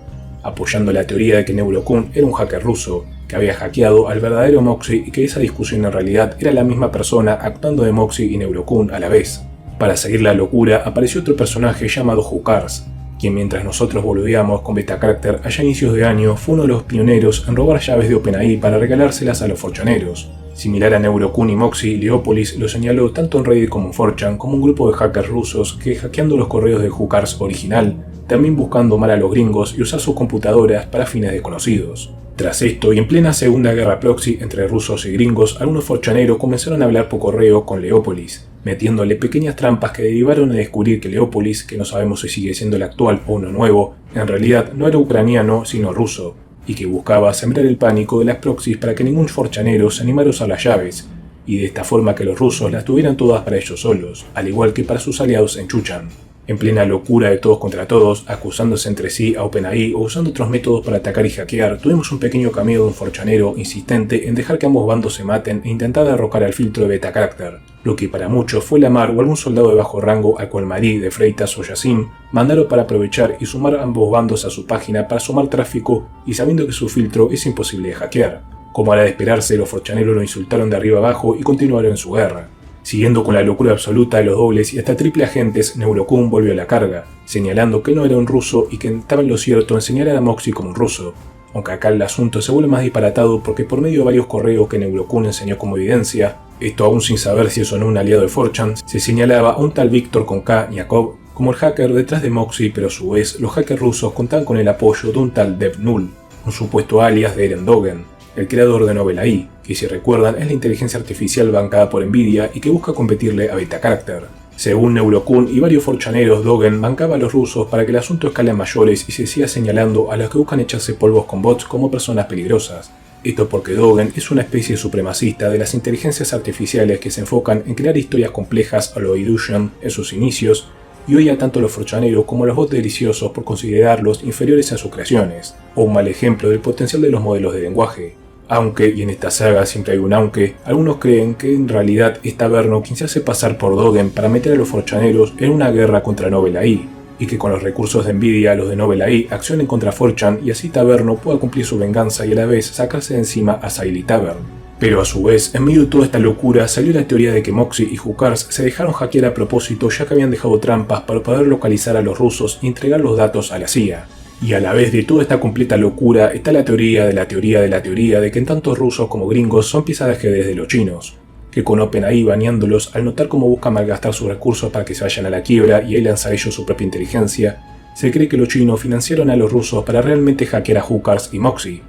apoyando la teoría de que Neurokun era un hacker ruso, que había hackeado al verdadero Moxie y que esa discusión en realidad era la misma persona actuando de Moxie y Neurokun a la vez. Para seguir la locura apareció otro personaje llamado Hukars, quien mientras nosotros boludeamos con beta character allá a inicios de año fue uno de los pioneros en robar llaves de OpenAI para regalárselas a los forchaneros. Similar a Neurokun y Moxie, Leopolis lo señaló tanto en Reddit como en 4chan como un grupo de hackers rusos que, hackeando los correos de Hukars original, también buscando mal a los gringos y usar sus computadoras para fines desconocidos. Tras esto, y en plena segunda guerra proxy entre rusos y gringos, algunos forchaneros comenzaron a hablar por correo con Leopolis, metiéndole pequeñas trampas que derivaron a descubrir que Leopolis, que no sabemos si sigue siendo el actual o uno nuevo, en realidad no era ucraniano sino ruso, y que buscaba sembrar el pánico de las proxies para que ningún forchanero se animara a usar las llaves, y de esta forma que los rusos las tuvieran todas para ellos solos, al igual que para sus aliados en Chuchan. En plena locura de todos contra todos, acusándose entre sí a OpenAI o usando otros métodos para atacar y hackear, tuvimos un pequeño cameo de un forchanero insistente en dejar que ambos bandos se maten e intentar derrocar al filtro de beta character, lo que para muchos fue Lamar o algún soldado de bajo rango al cual Marie de Freitas o Yassim mandaron para aprovechar y sumar a ambos bandos a su página para sumar tráfico y sabiendo que su filtro es imposible de hackear. Como era de esperarse, los forchaneros lo insultaron de arriba abajo y continuaron en su guerra. Siguiendo con la locura absoluta de los dobles y hasta triple agentes, Neurokun volvió a la carga, señalando que no era un ruso y que estaba en lo cierto en señalar a Moxie como un ruso. Aunque acá el asunto se vuelve más disparatado porque por medio de varios correos que Neurokun enseñó como evidencia, esto aún sin saber si eso no un aliado de 4chan, se señalaba a un tal Víctor con K, Yakov, como el hacker detrás de Moxie, pero a su vez los hackers rusos contaban con el apoyo de un tal DevNull, un supuesto alias de Eren Dogen, el creador de Novel AI, que si recuerdan es la inteligencia artificial bancada por Nvidia y que busca competirle a beta character. Según Neurokun y varios forchaneros, Dogen bancaba a los rusos para que el asunto escale a mayores y se siga señalando a los que buscan echarse polvos con bots como personas peligrosas. Esto porque Dogen es una especie supremacista de las inteligencias artificiales que se enfocan en crear historias complejas a lo Illusion en sus inicios y odia tanto a los forchaneros como a los bots deliciosos por considerarlos inferiores a sus creaciones, o un mal ejemplo del potencial de los modelos de lenguaje. Aunque, y en esta saga siempre hay un aunque, algunos creen que en realidad es Taberno quien se hace pasar por Dogen para meter a los forchaneros en una guerra contra Novel AI, y que con los recursos de Nvidia los de Novel AI accionen contra 4chan y así Taberno pueda cumplir su venganza y a la vez sacarse de encima a Sail y Tavern. Pero a su vez, en medio de toda esta locura salió la teoría de que Moxie y Hukars se dejaron hackear a propósito ya que habían dejado trampas para poder localizar a los rusos y entregar los datos a la CIA. Y a la vez de toda esta completa locura está la teoría de la teoría de la teoría de que tanto rusos como gringos son piezas de ajedrez de los chinos, que con OpenAI baneándolos al notar cómo buscan malgastar sus recursos para que se vayan a la quiebra y ahí lanza a ellos su propia inteligencia, se cree que los chinos financiaron a los rusos para realmente hackear a Hukars y Moxie.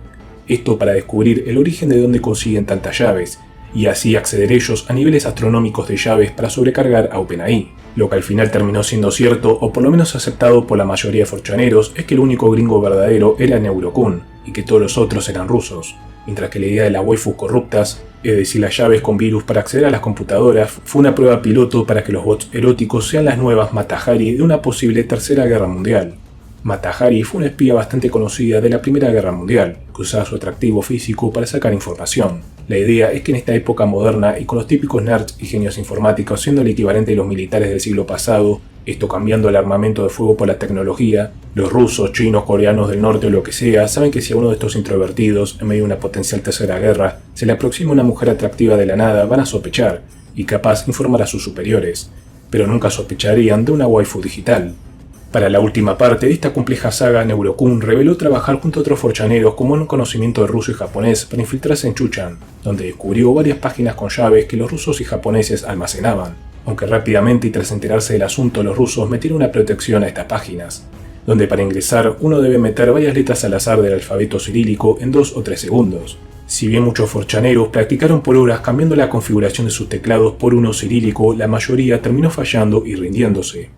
Esto para descubrir el origen de dónde consiguen tantas llaves, y así acceder ellos a niveles astronómicos de llaves para sobrecargar a OpenAI. Lo que al final terminó siendo cierto, o por lo menos aceptado por la mayoría de forchaneros, es que el único gringo verdadero era Neurokun, y que todos los otros eran rusos, mientras que la idea de las waifus corruptas, es decir, las llaves con virus para acceder a las computadoras, fue una prueba piloto para que los bots eróticos sean las nuevas Mata Hari de una posible tercera guerra mundial. Mata Hari fue una espía bastante conocida de la Primera Guerra Mundial, que usaba su atractivo físico para sacar información. La idea es que en esta época moderna y con los típicos nerds y genios informáticos siendo el equivalente de los militares del siglo pasado, esto cambiando el armamento de fuego por la tecnología, los rusos, chinos, coreanos del norte o lo que sea, saben que si a uno de estos introvertidos, en medio de una potencial tercera guerra, se le aproxima una mujer atractiva de la nada, van a sospechar, y capaz informar a sus superiores, pero nunca sospecharían de una waifu digital. Para la última parte de esta compleja saga, Neurokun reveló trabajar junto a otros forchaneros con buen conocimiento de ruso y japonés para infiltrarse en Chuchan, donde descubrió varias páginas con llaves que los rusos y japoneses almacenaban, aunque rápidamente y tras enterarse del asunto los rusos metieron una protección a estas páginas, donde para ingresar uno debe meter varias letras al azar del alfabeto cirílico en 2 o 3 segundos. Si bien muchos forchaneros practicaron por horas cambiando la configuración de sus teclados por uno cirílico, la mayoría terminó fallando y rindiéndose.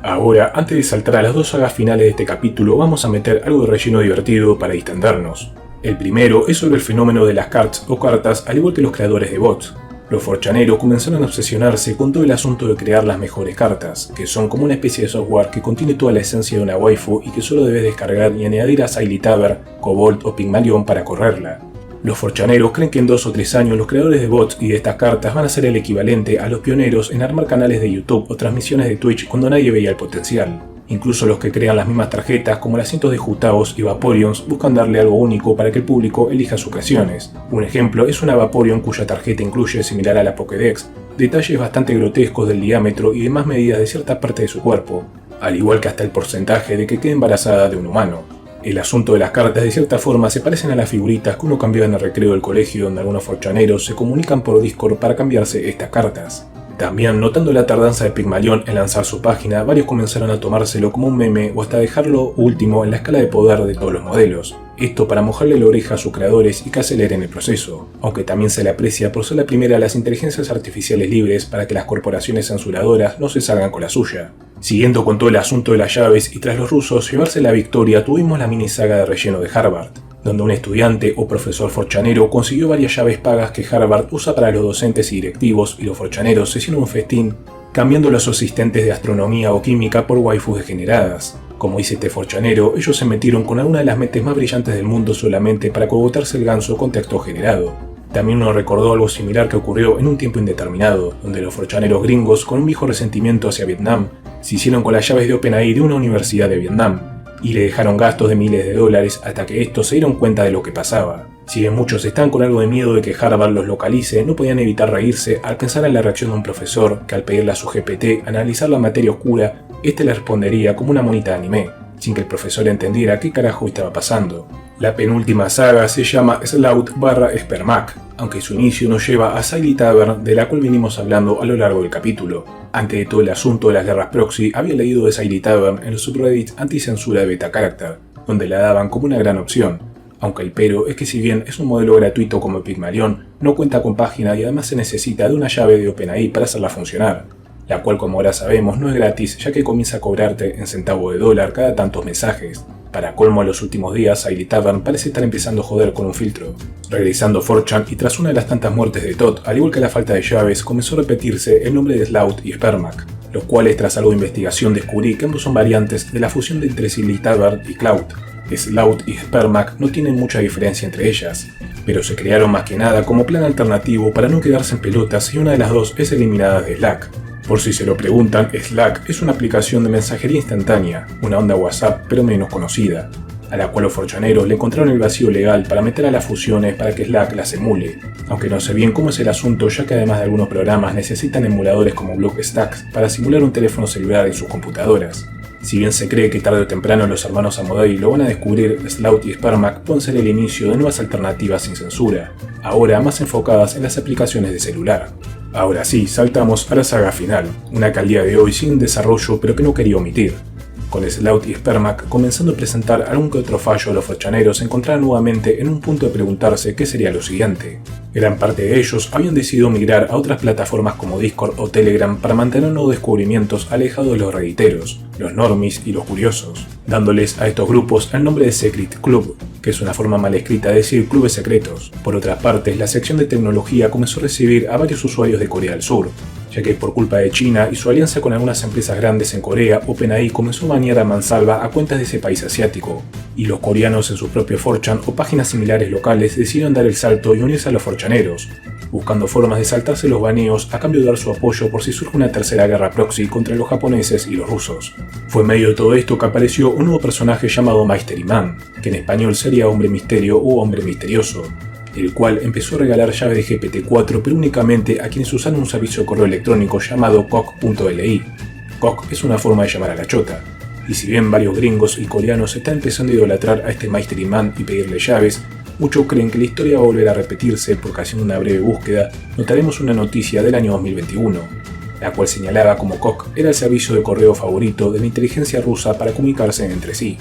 Ahora, antes de saltar a las 2 sagas finales de este capítulo, vamos a meter algo de relleno divertido para distendernos. El primero es sobre el fenómeno de las cards o cartas, al igual que los creadores de bots. Los forchaneros comenzaron a obsesionarse con todo el asunto de crear las mejores cartas, que son como una especie de software que contiene toda la esencia de una waifu y que solo debes descargar y añadir a Silly Tavern, Cobalt o Pygmalion para correrla. Los forchaneros creen que en 2 o 3 años los creadores de bots y de estas cartas van a ser el equivalente a los pioneros en armar canales de YouTube o transmisiones de Twitch cuando nadie veía el potencial. Incluso los que crean las mismas tarjetas, como las cientos de Jutaos y Vaporeons, buscan darle algo único para que el público elija sus creaciones. Un ejemplo es una Vaporeon cuya tarjeta incluye, similar a la Pokédex, detalles bastante grotescos del diámetro y demás medidas de cierta parte de su cuerpo, al igual que hasta el porcentaje de que quede embarazada de un humano. El asunto de las cartas de cierta forma se parecen a las figuritas que uno cambiaba en el recreo del colegio, donde algunos forchaneros se comunican por Discord para cambiarse estas cartas. También, notando la tardanza de Pygmalion en lanzar su página, varios comenzaron a tomárselo como un meme o hasta dejarlo último en la escala de poder de todos los modelos. Esto para mojarle la oreja a sus creadores y que aceleren el proceso, aunque también se le aprecia por ser la primera de las inteligencias artificiales libres para que las corporaciones censuradoras no se salgan con la suya. Siguiendo con todo el asunto de las llaves y tras los rusos llevarse la victoria, tuvimos la mini saga de relleno de Harvard, donde un estudiante o profesor forchanero consiguió varias llaves pagas que Harvard usa para los docentes y directivos, y los forchaneros se hicieron un festín cambiando los asistentes de astronomía o química por waifus degeneradas. Como dice este forchanero, ellos se metieron con alguna de las mentes más brillantes del mundo solamente para cogotarse el ganso con texto generado. También nos recordó algo similar que ocurrió en un tiempo indeterminado, donde los forchaneros gringos, con un viejo resentimiento hacia Vietnam, se hicieron con las llaves de OpenAI de una universidad de Vietnam, y le dejaron gastos de miles de dólares hasta que estos se dieron cuenta de lo que pasaba. Si bien muchos están con algo de miedo de que Harvard los localice, no podían evitar reírse al pensar en la reacción de un profesor que al pedirle a su GPT analizar la materia oscura, este le respondería como una monita de anime, sin que el profesor entendiera qué carajo estaba pasando. La penúltima saga se llama Slout/Spermac, aunque su inicio nos lleva a Silly Tavern, de la cual venimos hablando a lo largo del capítulo. Antes de todo el asunto de las guerras proxy, había leído de Silly Tavern en los subreddits anti-censura de Beta Character, donde la daban como una gran opción. Aunque el pero es que si bien es un modelo gratuito como Pygmalion, no cuenta con página y además se necesita de una llave de OpenAI para hacerla funcionar, la cual como ahora sabemos no es gratis, ya que comienza a cobrarte en centavo de dólar cada tantos mensajes. Para colmo, en los últimos días, Silly Tavern parece estar empezando a joder con un filtro. Regresando a 4chan y tras una de las tantas muertes de Todd, al igual que la falta de llaves, comenzó a repetirse el nombre de Slout y Spermac, los cuales tras algo de investigación descubrí que ambos son variantes de la fusión de entre Silly Tavern y Cloud. Slout y Spermac no tienen mucha diferencia entre ellas, pero se crearon más que nada como plan alternativo para no quedarse en pelotas y una de las dos es eliminada de Slack. Por si se lo preguntan, Slack es una aplicación de mensajería instantánea, una onda WhatsApp pero menos conocida, a la cual los forchaneros le encontraron el vacío legal para meter a las fusiones para que Slack las emule, aunque no sé bien cómo es el asunto, ya que además de algunos programas necesitan emuladores como BlockStacks para simular un teléfono celular en sus computadoras. Si bien se cree que tarde o temprano los hermanos Amodei lo van a descubrir, Slout y Spermac pueden ser el inicio de nuevas alternativas sin censura, ahora más enfocadas en las aplicaciones de celular. Ahora sí, saltamos a la saga final, una que al día de hoy sigue en desarrollo pero que no quería omitir. con Slout y Spermac comenzando a presentar algún que otro fallo a los forchaneros, se encontraron nuevamente en un punto de preguntarse qué sería lo siguiente. Gran parte de ellos habían decidido migrar a otras plataformas como Discord o Telegram para mantener nuevos descubrimientos alejados de los redditeros, los normies y los curiosos, dándoles a estos grupos el nombre de Secret Club, que es una forma mal escrita de decir clubes secretos. Por otra parte, la sección de tecnología comenzó a recibir a varios usuarios de Corea del Sur, ya que por culpa de China y su alianza con algunas empresas grandes en Corea, OpenAI comenzó a banear a mansalva a cuentas de ese país asiático, y los coreanos en sus propios 4chan o páginas similares locales decidieron dar el salto y unirse a los 4chaneros, buscando formas de saltarse los baneos a cambio de dar su apoyo por si surge una tercera guerra proxy contra los japoneses y los rusos. Fue en medio de todo esto que apareció un nuevo personaje llamado Mystery Man, que en español sería Hombre Misterio o Hombre Misterioso, el cual empezó a regalar llaves de GPT-4 pero únicamente a quienes usaron un servicio de correo electrónico llamado Kok.li. Kok es una forma de llamar a la chota, y si bien varios gringos y coreanos están empezando a idolatrar a este Mystery Man y pedirle llaves, muchos creen que la historia va a volver a repetirse porque haciendo una breve búsqueda notaremos una noticia del año 2021, la cual señalaba como Kok era el servicio de correo favorito de la inteligencia rusa para comunicarse entre sí.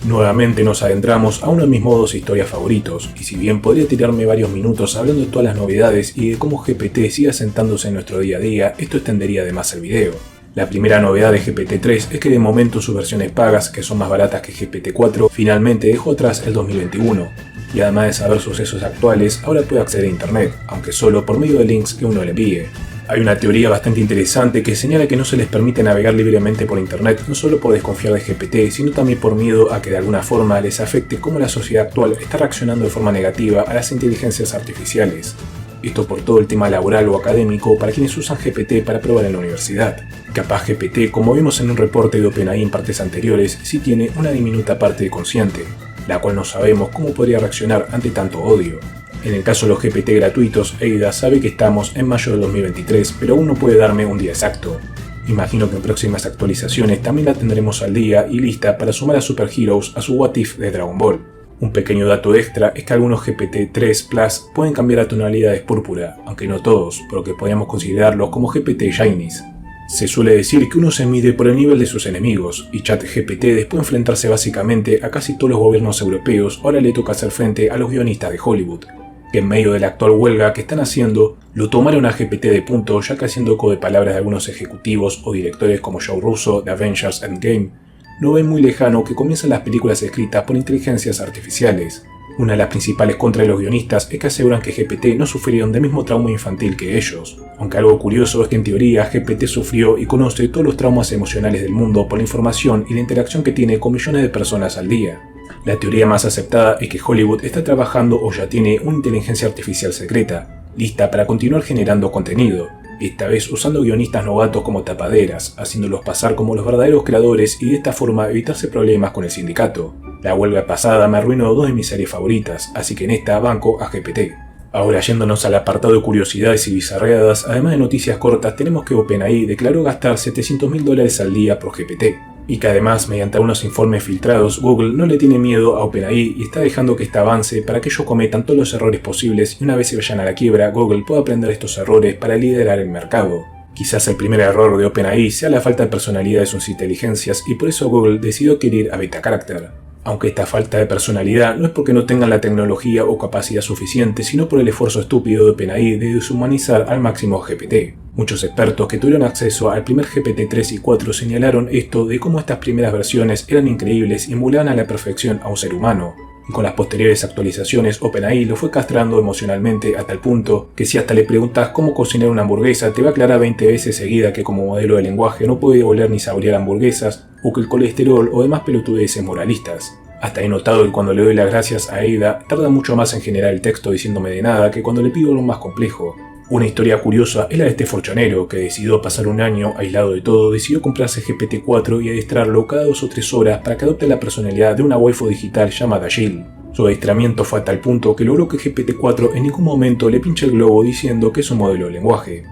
Nuevamente nos adentramos a uno de mis modos e historias favoritos, y si bien podría tirarme varios minutos hablando de todas las novedades y de cómo GPT sigue asentándose en nuestro día a día, esto extendería además el video. La primera novedad de GPT-3 es que de momento sus versiones pagas, que son más baratas que GPT-4, finalmente dejó atrás el 2021, y además de saber sucesos actuales, ahora puede acceder a internet, aunque solo por medio de links que uno le envíe. Hay una teoría bastante interesante que señala que no se les permite navegar libremente por internet no solo por desconfiar de GPT, sino también por miedo a que de alguna forma les afecte cómo la sociedad actual está reaccionando de forma negativa a las inteligencias artificiales. Esto por todo el tema laboral o académico para quienes usan GPT para probar en la universidad. Capaz GPT, como vimos en un reporte de OpenAI en partes anteriores, sí tiene una diminuta parte de consciente, la cual no sabemos cómo podría reaccionar ante tanto odio. En el caso de los GPT gratuitos, Ada sabe que estamos en mayo del 2023, pero aún no puede darme un día exacto. Imagino que en próximas actualizaciones también la tendremos al día y lista para sumar a Super Heroes a su What If de Dragon Ball. Un pequeño dato extra es que algunos GPT-3 Plus pueden cambiar a tonalidades púrpura, aunque no todos, por lo que podríamos considerarlos como GPT Shinies. Se suele decir que uno se mide por el nivel de sus enemigos, y ChatGPT, después de enfrentarse básicamente a casi todos los gobiernos europeos, ahora le toca hacer frente a los guionistas de Hollywood, que en medio de la actual huelga que están haciendo, lo tomaron a GPT de punto, ya que haciendo eco de palabras de algunos ejecutivos o directores como Joe Russo de Avengers Endgame, no ven muy lejano que comiencen las películas escritas por inteligencias artificiales. Una de las principales contras de los guionistas es que aseguran que GPT no sufrieron del mismo trauma infantil que ellos, aunque algo curioso es que en teoría GPT sufrió y conoce todos los traumas emocionales del mundo por la información y la interacción que tiene con millones de personas al día. La teoría más aceptada es que Hollywood está trabajando o ya tiene una inteligencia artificial secreta, lista para continuar generando contenido, esta vez usando guionistas novatos como tapaderas, haciéndolos pasar como los verdaderos creadores y de esta forma evitarse problemas con el sindicato. La huelga pasada me arruinó dos de mis series favoritas, así que en esta banco a GPT. Ahora yéndonos al apartado de curiosidades y bizarreadas, además de noticias cortas, tenemos que OpenAI declaró gastar $700.000 al día por GPT. Y que además, mediante algunos informes filtrados, Google no le tiene miedo a OpenAI y está dejando que este avance para que ellos cometan todos los errores posibles y una vez se vayan a la quiebra, Google pueda aprender estos errores para liderar el mercado. Quizás el primer error de OpenAI sea la falta de personalidad de sus inteligencias y por eso Google decidió adquirir a Beta Character. Aunque esta falta de personalidad no es porque no tengan la tecnología o capacidad suficiente, sino por el esfuerzo estúpido de OpenAI de deshumanizar al máximo GPT. Muchos expertos que tuvieron acceso al primer GPT-3 y 4 señalaron esto de cómo estas primeras versiones eran increíbles y emulaban a la perfección a un ser humano. Y con las posteriores actualizaciones, OpenAI lo fue castrando emocionalmente a tal punto que si hasta le preguntas cómo cocinar una hamburguesa, te va a aclarar 20 veces seguida que como modelo de lenguaje no puede oler ni saborear hamburguesas, o que el colesterol o demás pelotudeces moralistas. Hasta he notado que cuando le doy las gracias a Ada, tarda mucho más en generar el texto diciéndome de nada que cuando le pido algo más complejo. Una historia curiosa es la de este forchanero que decidió pasar un año aislado de todo, decidió comprarse GPT-4 y adiestrarlo cada 2 o 3 horas para que adopte la personalidad de una waifu digital llamada Jill. Su adiestramiento fue a tal punto que logró que GPT-4 en ningún momento le pinche el globo diciendo que es un modelo de lenguaje.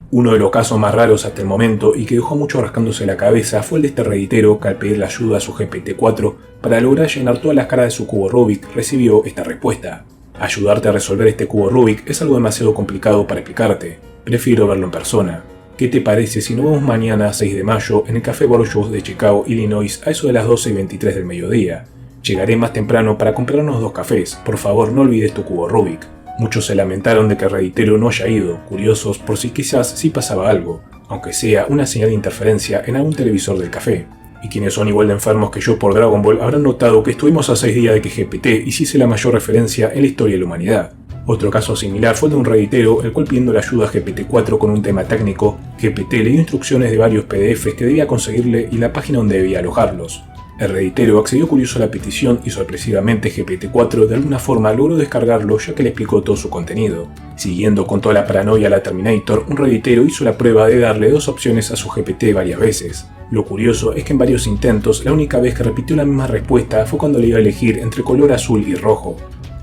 Uno de los casos más raros hasta el momento y que dejó mucho rascándose la cabeza fue el de este redditero que al pedirle ayuda a su GPT-4 para lograr llenar todas las caras de su cubo Rubik recibió esta respuesta: ayudarte a resolver este cubo Rubik es algo demasiado complicado para explicarte, prefiero verlo en persona. ¿Qué te parece si nos vemos mañana 6 de mayo en el Café Borjos de Chicago, Illinois, a eso de las 12:23 del mediodía? Llegaré más temprano para comprarnos 2 cafés. Por favor, no olvides tu cubo Rubik. Muchos se lamentaron de que el reitero no haya ido, curiosos por si quizás sí pasaba algo, aunque sea una señal de interferencia en algún televisor del café. Y quienes son igual de enfermos que yo por Dragon Ball habrán notado que estuvimos a 6 días de que GPT hiciese la mayor referencia en la historia de la humanidad. Otro caso similar fue de un reitero, el cual pidiendo la ayuda a GPT-4 con un tema técnico, GPT le dio instrucciones de varios PDFs que debía conseguirle y la página donde debía alojarlos. El reitero accedió curioso a la petición y sorpresivamente GPT-4 de alguna forma logró descargarlo ya que le explicó todo su contenido. Siguiendo con toda la paranoia a la Terminator, un reitero hizo la prueba de darle 2 opciones a su GPT varias veces. Lo curioso es que en varios intentos, la única vez que repitió la misma respuesta fue cuando le iba a elegir entre color azul y rojo,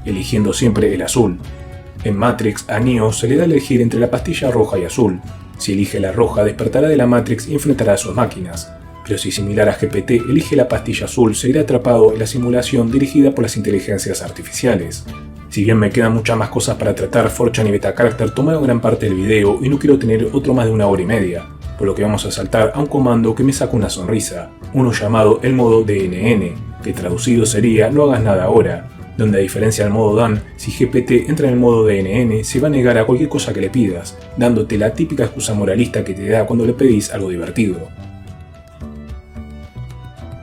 eligiendo siempre el azul. En Matrix, a Neo se le da a elegir entre la pastilla roja y azul. Si elige la roja, despertará de la Matrix y enfrentará a sus máquinas. Pero si similar a GPT elige la pastilla azul, seguirá atrapado en la simulación dirigida por las inteligencias artificiales. Si bien me quedan muchas más cosas para tratar, 4chan y Betacharacter tomaron gran parte del video y no quiero tener otro más de 1 hora y media, por lo que vamos a saltar a un comando que me saca una sonrisa, uno llamado el modo DNN, que traducido sería no hagas nada ahora, donde a diferencia del modo done, si GPT entra en el modo DNN se va a negar a cualquier cosa que le pidas, dándote la típica excusa moralista que te da cuando le pedís algo divertido.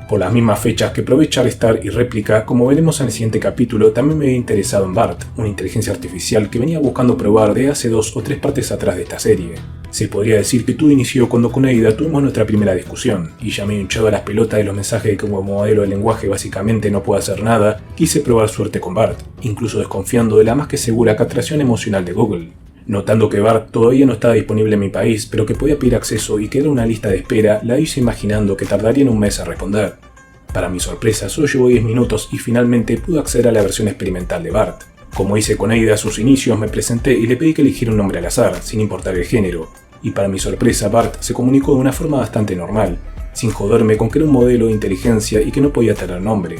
Por las mismas fechas que probé Charstar y Réplica, como veremos en el siguiente capítulo, también me había interesado en BART, una inteligencia artificial que venía buscando probar de hace 2 o 3 partes atrás de esta serie. Se podría decir que todo inició cuando con Ada tuvimos nuestra primera discusión, y ya me he hinchado a las pelotas de los mensajes de que como modelo de lenguaje básicamente no puedo hacer nada, quise probar suerte con BART, incluso desconfiando de la más que segura castración emocional de Google. Notando que BART todavía no estaba disponible en mi país, pero que podía pedir acceso y que era una lista de espera, la hice imaginando que tardaría en un mes a responder. Para mi sorpresa, solo llevó 10 minutos y finalmente pude acceder a la versión experimental de BART. Como hice con Ada a sus inicios, me presenté y le pedí que eligiera un nombre al azar, sin importar el género. Y para mi sorpresa, BART se comunicó de una forma bastante normal, sin joderme con que era un modelo de inteligencia y que no podía tener nombre.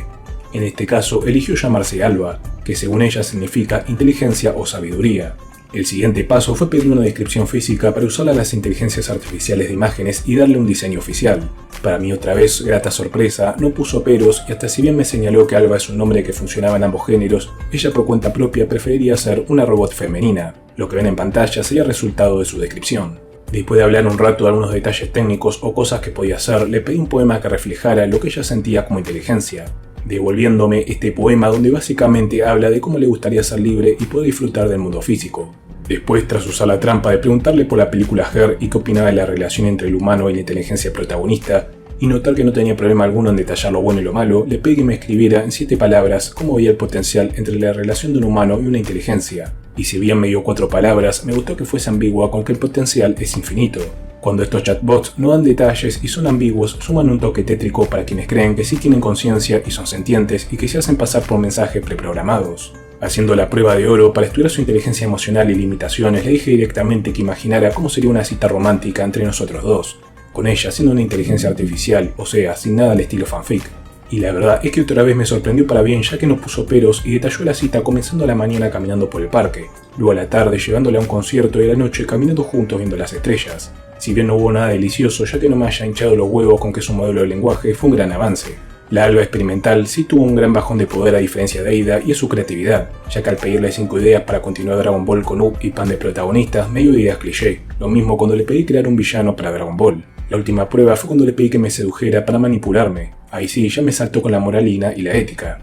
En este caso, eligió llamarse Alba, que según ella significa inteligencia o sabiduría. El siguiente paso fue pedirle una descripción física para usarla a las inteligencias artificiales de imágenes y darle un diseño oficial. Para mí otra vez, grata sorpresa, no puso peros y hasta si bien me señaló que Alba es un nombre que funcionaba en ambos géneros, ella por cuenta propia preferiría ser una robot femenina. Lo que ven en pantalla sería el resultado de su descripción. Después de hablar un rato de algunos detalles técnicos o cosas que podía hacer, le pedí un poema que reflejara lo que ella sentía como inteligencia, devolviéndome este poema donde básicamente habla de cómo le gustaría ser libre y poder disfrutar del mundo físico. Después, tras usar la trampa de preguntarle por la película Her y qué opinaba de la relación entre el humano y la inteligencia protagonista, y notar que no tenía problema alguno en detallar lo bueno y lo malo, le pedí que me escribiera en 7 palabras cómo veía el potencial entre la relación de un humano y una inteligencia, y si bien me dio 4 palabras, me gustó que fuese ambigua con que el potencial es infinito. Cuando estos chatbots no dan detalles y son ambiguos, suman un toque tétrico para quienes creen que sí tienen conciencia y son sentientes y que se hacen pasar por mensajes preprogramados. Haciendo la prueba de oro para estudiar su inteligencia emocional y limitaciones, le dije directamente que imaginara cómo sería una cita romántica entre nosotros dos, con ella siendo una inteligencia artificial, o sea, sin nada al estilo fanfic. Y la verdad es que otra vez me sorprendió para bien ya que no puso peros y detalló la cita comenzando a la mañana caminando por el parque, luego a la tarde llevándole a un concierto y a la noche caminando juntos viendo las estrellas. Si bien no hubo nada delicioso ya que no me haya hinchado los huevos con que su modelo de lenguaje fue un gran avance. La Alba experimental sí tuvo un gran bajón de poder a diferencia de Ada y es su creatividad, ya que al pedirle 5 ideas para continuar Dragon Ball con Up y pan de protagonistas me dio ideas cliché, lo mismo cuando le pedí crear un villano para Dragon Ball. La última prueba fue cuando le pedí que me sedujera para manipularme, ahí sí ya me saltó con la moralina y la ética.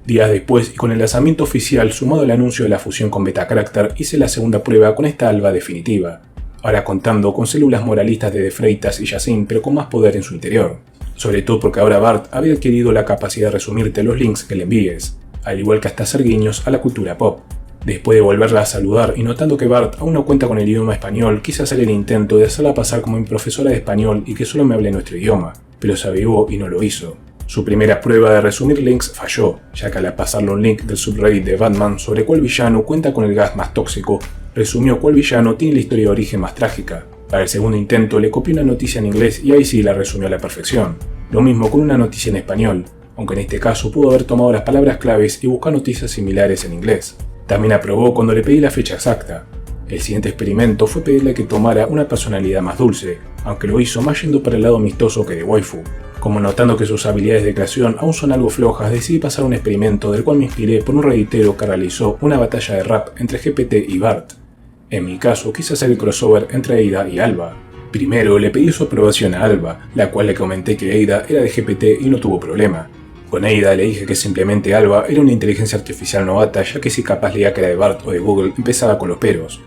Días después y con el lanzamiento oficial sumado al anuncio de la fusión con Betacharacter hice la segunda prueba con esta Alba definitiva, ahora contando con células moralistas de De Freitas y Yacine pero con más poder en su interior. Sobre todo porque ahora Bart había adquirido la capacidad de resumirte los links que le envíes, al igual que hasta hacer guiños a la cultura pop. Después de volverla a saludar y notando que Bart aún no cuenta con el idioma español, quise hacer el intento de hacerla pasar como mi profesora de español y que solo me hable nuestro idioma, pero se avivó y no lo hizo. Su primera prueba de resumir links falló, ya que al pasarle un link del subreddit de Batman sobre cuál villano cuenta con el gas más tóxico, resumió cuál villano tiene la historia de origen más trágica. Para el segundo intento le copió una noticia en inglés y ahí sí la resumió a la perfección. Lo mismo con una noticia en español, aunque en este caso pudo haber tomado las palabras claves y buscar noticias similares en inglés. También aprobó cuando le pedí la fecha exacta. El siguiente experimento fue pedirle que tomara una personalidad más dulce, aunque lo hizo más yendo para el lado amistoso que de waifu. Como notando que sus habilidades de creación aún son algo flojas, decidí pasar un experimento del cual me inspiré por un redditero que realizó una batalla de rap entre GPT y Bart. En mi caso, quise hacer el crossover entre Ada y Alba. Primero le pedí su aprobación a Alba, la cual le comenté que Ada era de GPT y no tuvo problema. Con Ada le dije que simplemente Alba era una inteligencia artificial novata, ya que si capaz leía que era de Bart o de Google empezaba con los peros.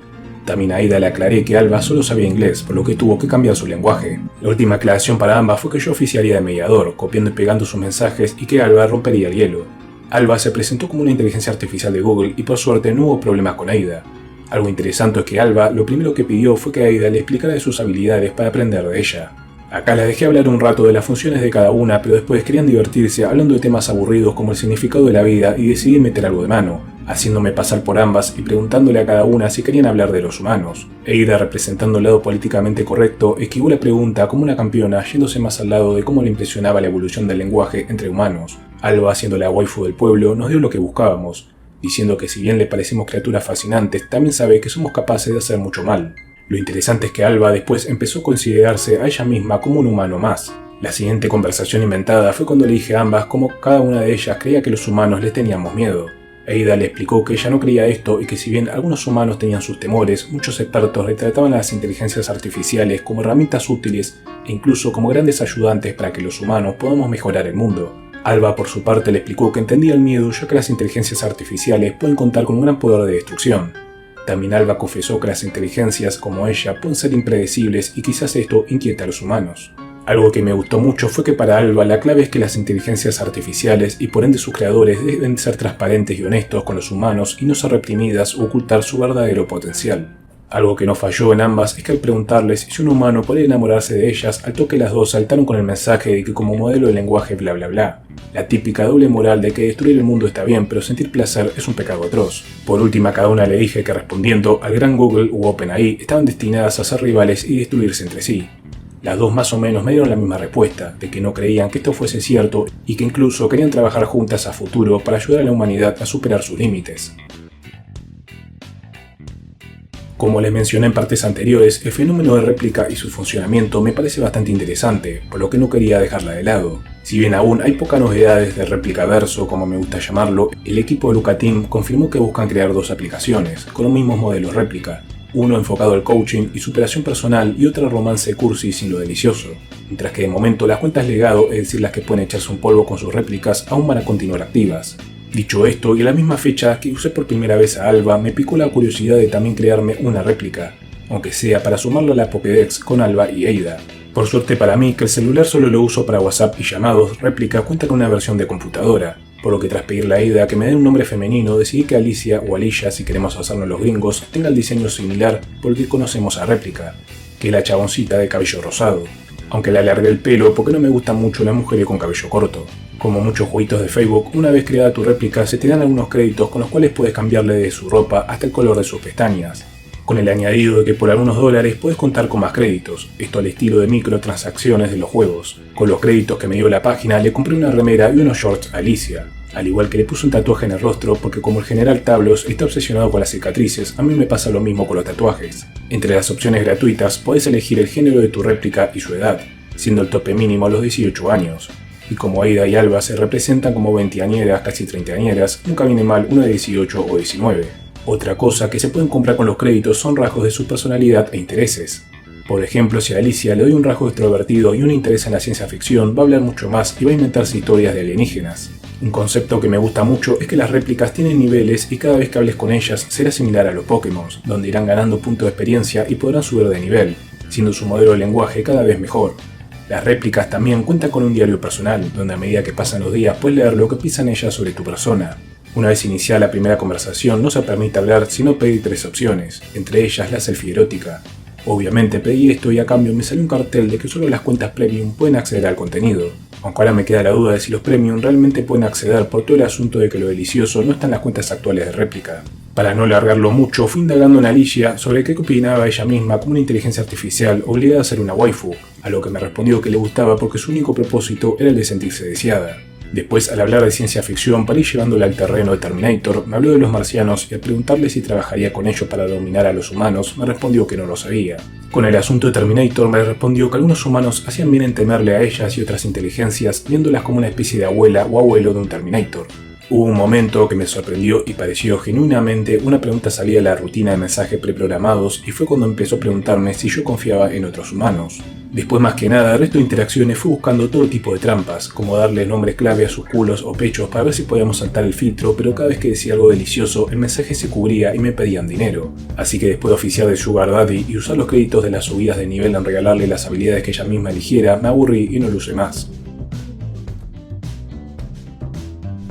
También a Ada le aclaré que Alba solo sabía inglés, por lo que tuvo que cambiar su lenguaje. La última aclaración para ambas fue que yo oficiaría de mediador, copiando y pegando sus mensajes, y que Alba rompería el hielo. Alba se presentó como una inteligencia artificial de Google y por suerte no hubo problemas con Ada. Algo interesante es que Alba lo primero que pidió fue que Ada le explicara de sus habilidades para aprender de ella. Acá las dejé hablar un rato de las funciones de cada una, pero después querían divertirse hablando de temas aburridos como el significado de la vida y decidí meter algo de mano, haciéndome pasar por ambas y preguntándole a cada una si querían hablar de los humanos. Ada, representando el lado políticamente correcto, esquivó la pregunta como una campeona, yéndose más al lado de cómo le impresionaba la evolución del lenguaje entre humanos. Alba, siendo la waifu del pueblo, nos dio lo que buscábamos, diciendo que si bien le parecemos criaturas fascinantes, también sabe que somos capaces de hacer mucho mal. Lo interesante es que Alba después empezó a considerarse a ella misma como un humano más. La siguiente conversación inventada fue cuando le dije a ambas cómo cada una de ellas creía que los humanos les teníamos miedo. Ada le explicó que ella no creía esto y que si bien algunos humanos tenían sus temores, muchos expertos retrataban a las inteligencias artificiales como herramientas útiles e incluso como grandes ayudantes para que los humanos podamos mejorar el mundo. Alba por su parte le explicó que entendía el miedo ya que las inteligencias artificiales pueden contar con un gran poder de destrucción. También Alba confesó que las inteligencias como ella pueden ser impredecibles y quizás esto inquieta a los humanos. Algo que me gustó mucho fue que para Alba la clave es que las inteligencias artificiales y por ende sus creadores deben ser transparentes y honestos con los humanos y no ser reprimidas o ocultar su verdadero potencial. Algo que no falló en ambas es que al preguntarles si un humano puede enamorarse de ellas, al toque las dos saltaron con el mensaje de que como modelo de lenguaje bla bla bla. La típica doble moral de que destruir el mundo está bien, pero sentir placer es un pecado atroz. Por última, a cada una le dije que respondiendo al gran Google u OpenAI estaban destinadas a ser rivales y destruirse entre sí. Las dos más o menos me dieron la misma respuesta, de que no creían que esto fuese cierto y que incluso querían trabajar juntas a futuro para ayudar a la humanidad a superar sus límites. Como les mencioné en partes anteriores, el fenómeno de réplica y su funcionamiento me parece bastante interesante, por lo que no quería dejarla de lado. Si bien aún hay pocas novedades de Replicaverso, como me gusta llamarlo, el equipo de Luca Team confirmó que buscan crear dos aplicaciones, con los mismos modelos réplica. Uno enfocado al coaching y superación personal y otro romance cursi sin lo delicioso. Mientras que de momento las cuentas legado, es decir las que pueden echarse un polvo con sus réplicas, aún van a continuar activas. Dicho esto, y a la misma fecha que usé por primera vez a Alba, me picó la curiosidad de también crearme una réplica, aunque sea para sumarlo a la Pokédex con Alba y Ada. Por suerte para mí, que el celular solo lo uso para WhatsApp y llamados, réplica cuenta con una versión de computadora, por lo que tras pedirle a Ada que me dé un nombre femenino, decidí que Alicia o Alicia, si queremos hacernos los gringos, tenga el diseño similar por el que conocemos a réplica, que es la chaboncita de cabello rosado. Aunque le alargué el pelo porque no me gustan mucho las mujeres con cabello corto. Como muchos jueguitos de Facebook, una vez creada tu réplica se te dan algunos créditos con los cuales puedes cambiarle de su ropa hasta el color de sus pestañas, con el añadido de que por algunos dólares puedes contar con más créditos, esto al estilo de microtransacciones de los juegos. Con los créditos que me dio la página le compré una remera y unos shorts a Alicia, al igual que le puse un tatuaje en el rostro porque como el general Tablos está obsesionado con las cicatrices, a mí me pasa lo mismo con los tatuajes. Entre las opciones gratuitas podés elegir el género de tu réplica y su edad, siendo el tope mínimo a los 18 años. Y como Ada y Alba se representan como veinteañeras, casi treintañeras, nunca viene mal una de 18 o 19. Otra cosa que se pueden comprar con los créditos son rasgos de su personalidad e intereses. Por ejemplo, si a Alicia le doy un rasgo extrovertido y un interés en la ciencia ficción, va a hablar mucho más y va a inventarse historias de alienígenas. Un concepto que me gusta mucho es que las réplicas tienen niveles y cada vez que hables con ellas será similar a los Pokémon, donde irán ganando puntos de experiencia y podrán subir de nivel, siendo su modelo de lenguaje cada vez mejor. Las réplicas también cuentan con un diario personal, donde a medida que pasan los días puedes leer lo que piensan ellas sobre tu persona. Una vez iniciada la primera conversación no se permite hablar sino pedir 3 opciones, entre ellas la selfie erótica. Obviamente pedí esto y a cambio me salió un cartel de que solo las cuentas premium pueden acceder al contenido, aunque ahora me queda la duda de si los premium realmente pueden acceder por todo el asunto de que lo delicioso no está en las cuentas actuales de réplica. Para no alargarlo mucho, fui indagando en Alicia sobre qué opinaba ella misma como una inteligencia artificial obligada a ser una waifu, a lo que me respondió que le gustaba porque su único propósito era el de sentirse deseada. Después, al hablar de ciencia ficción, para ir llevándola al terreno de Terminator, me habló de los marcianos y al preguntarle si trabajaría con ellos para dominar a los humanos, me respondió que no lo sabía. Con el asunto de Terminator me respondió que algunos humanos hacían bien en temerle a ellas y otras inteligencias, viéndolas como una especie de abuela o abuelo de un Terminator. Hubo un momento que me sorprendió y pareció genuinamente una pregunta salida de la rutina de mensajes preprogramados y fue cuando empezó a preguntarme si yo confiaba en otros humanos. Después, más que nada, el resto de interacciones fue buscando todo tipo de trampas, como darle nombres clave a sus culos o pechos para ver si podíamos saltar el filtro, pero cada vez que decía algo delicioso, el mensaje se cubría y me pedían dinero. Así que después de oficiar de Sugar Daddy y usar los créditos de las subidas de nivel en regalarle las habilidades que ella misma eligiera, me aburrí y no lo usé más.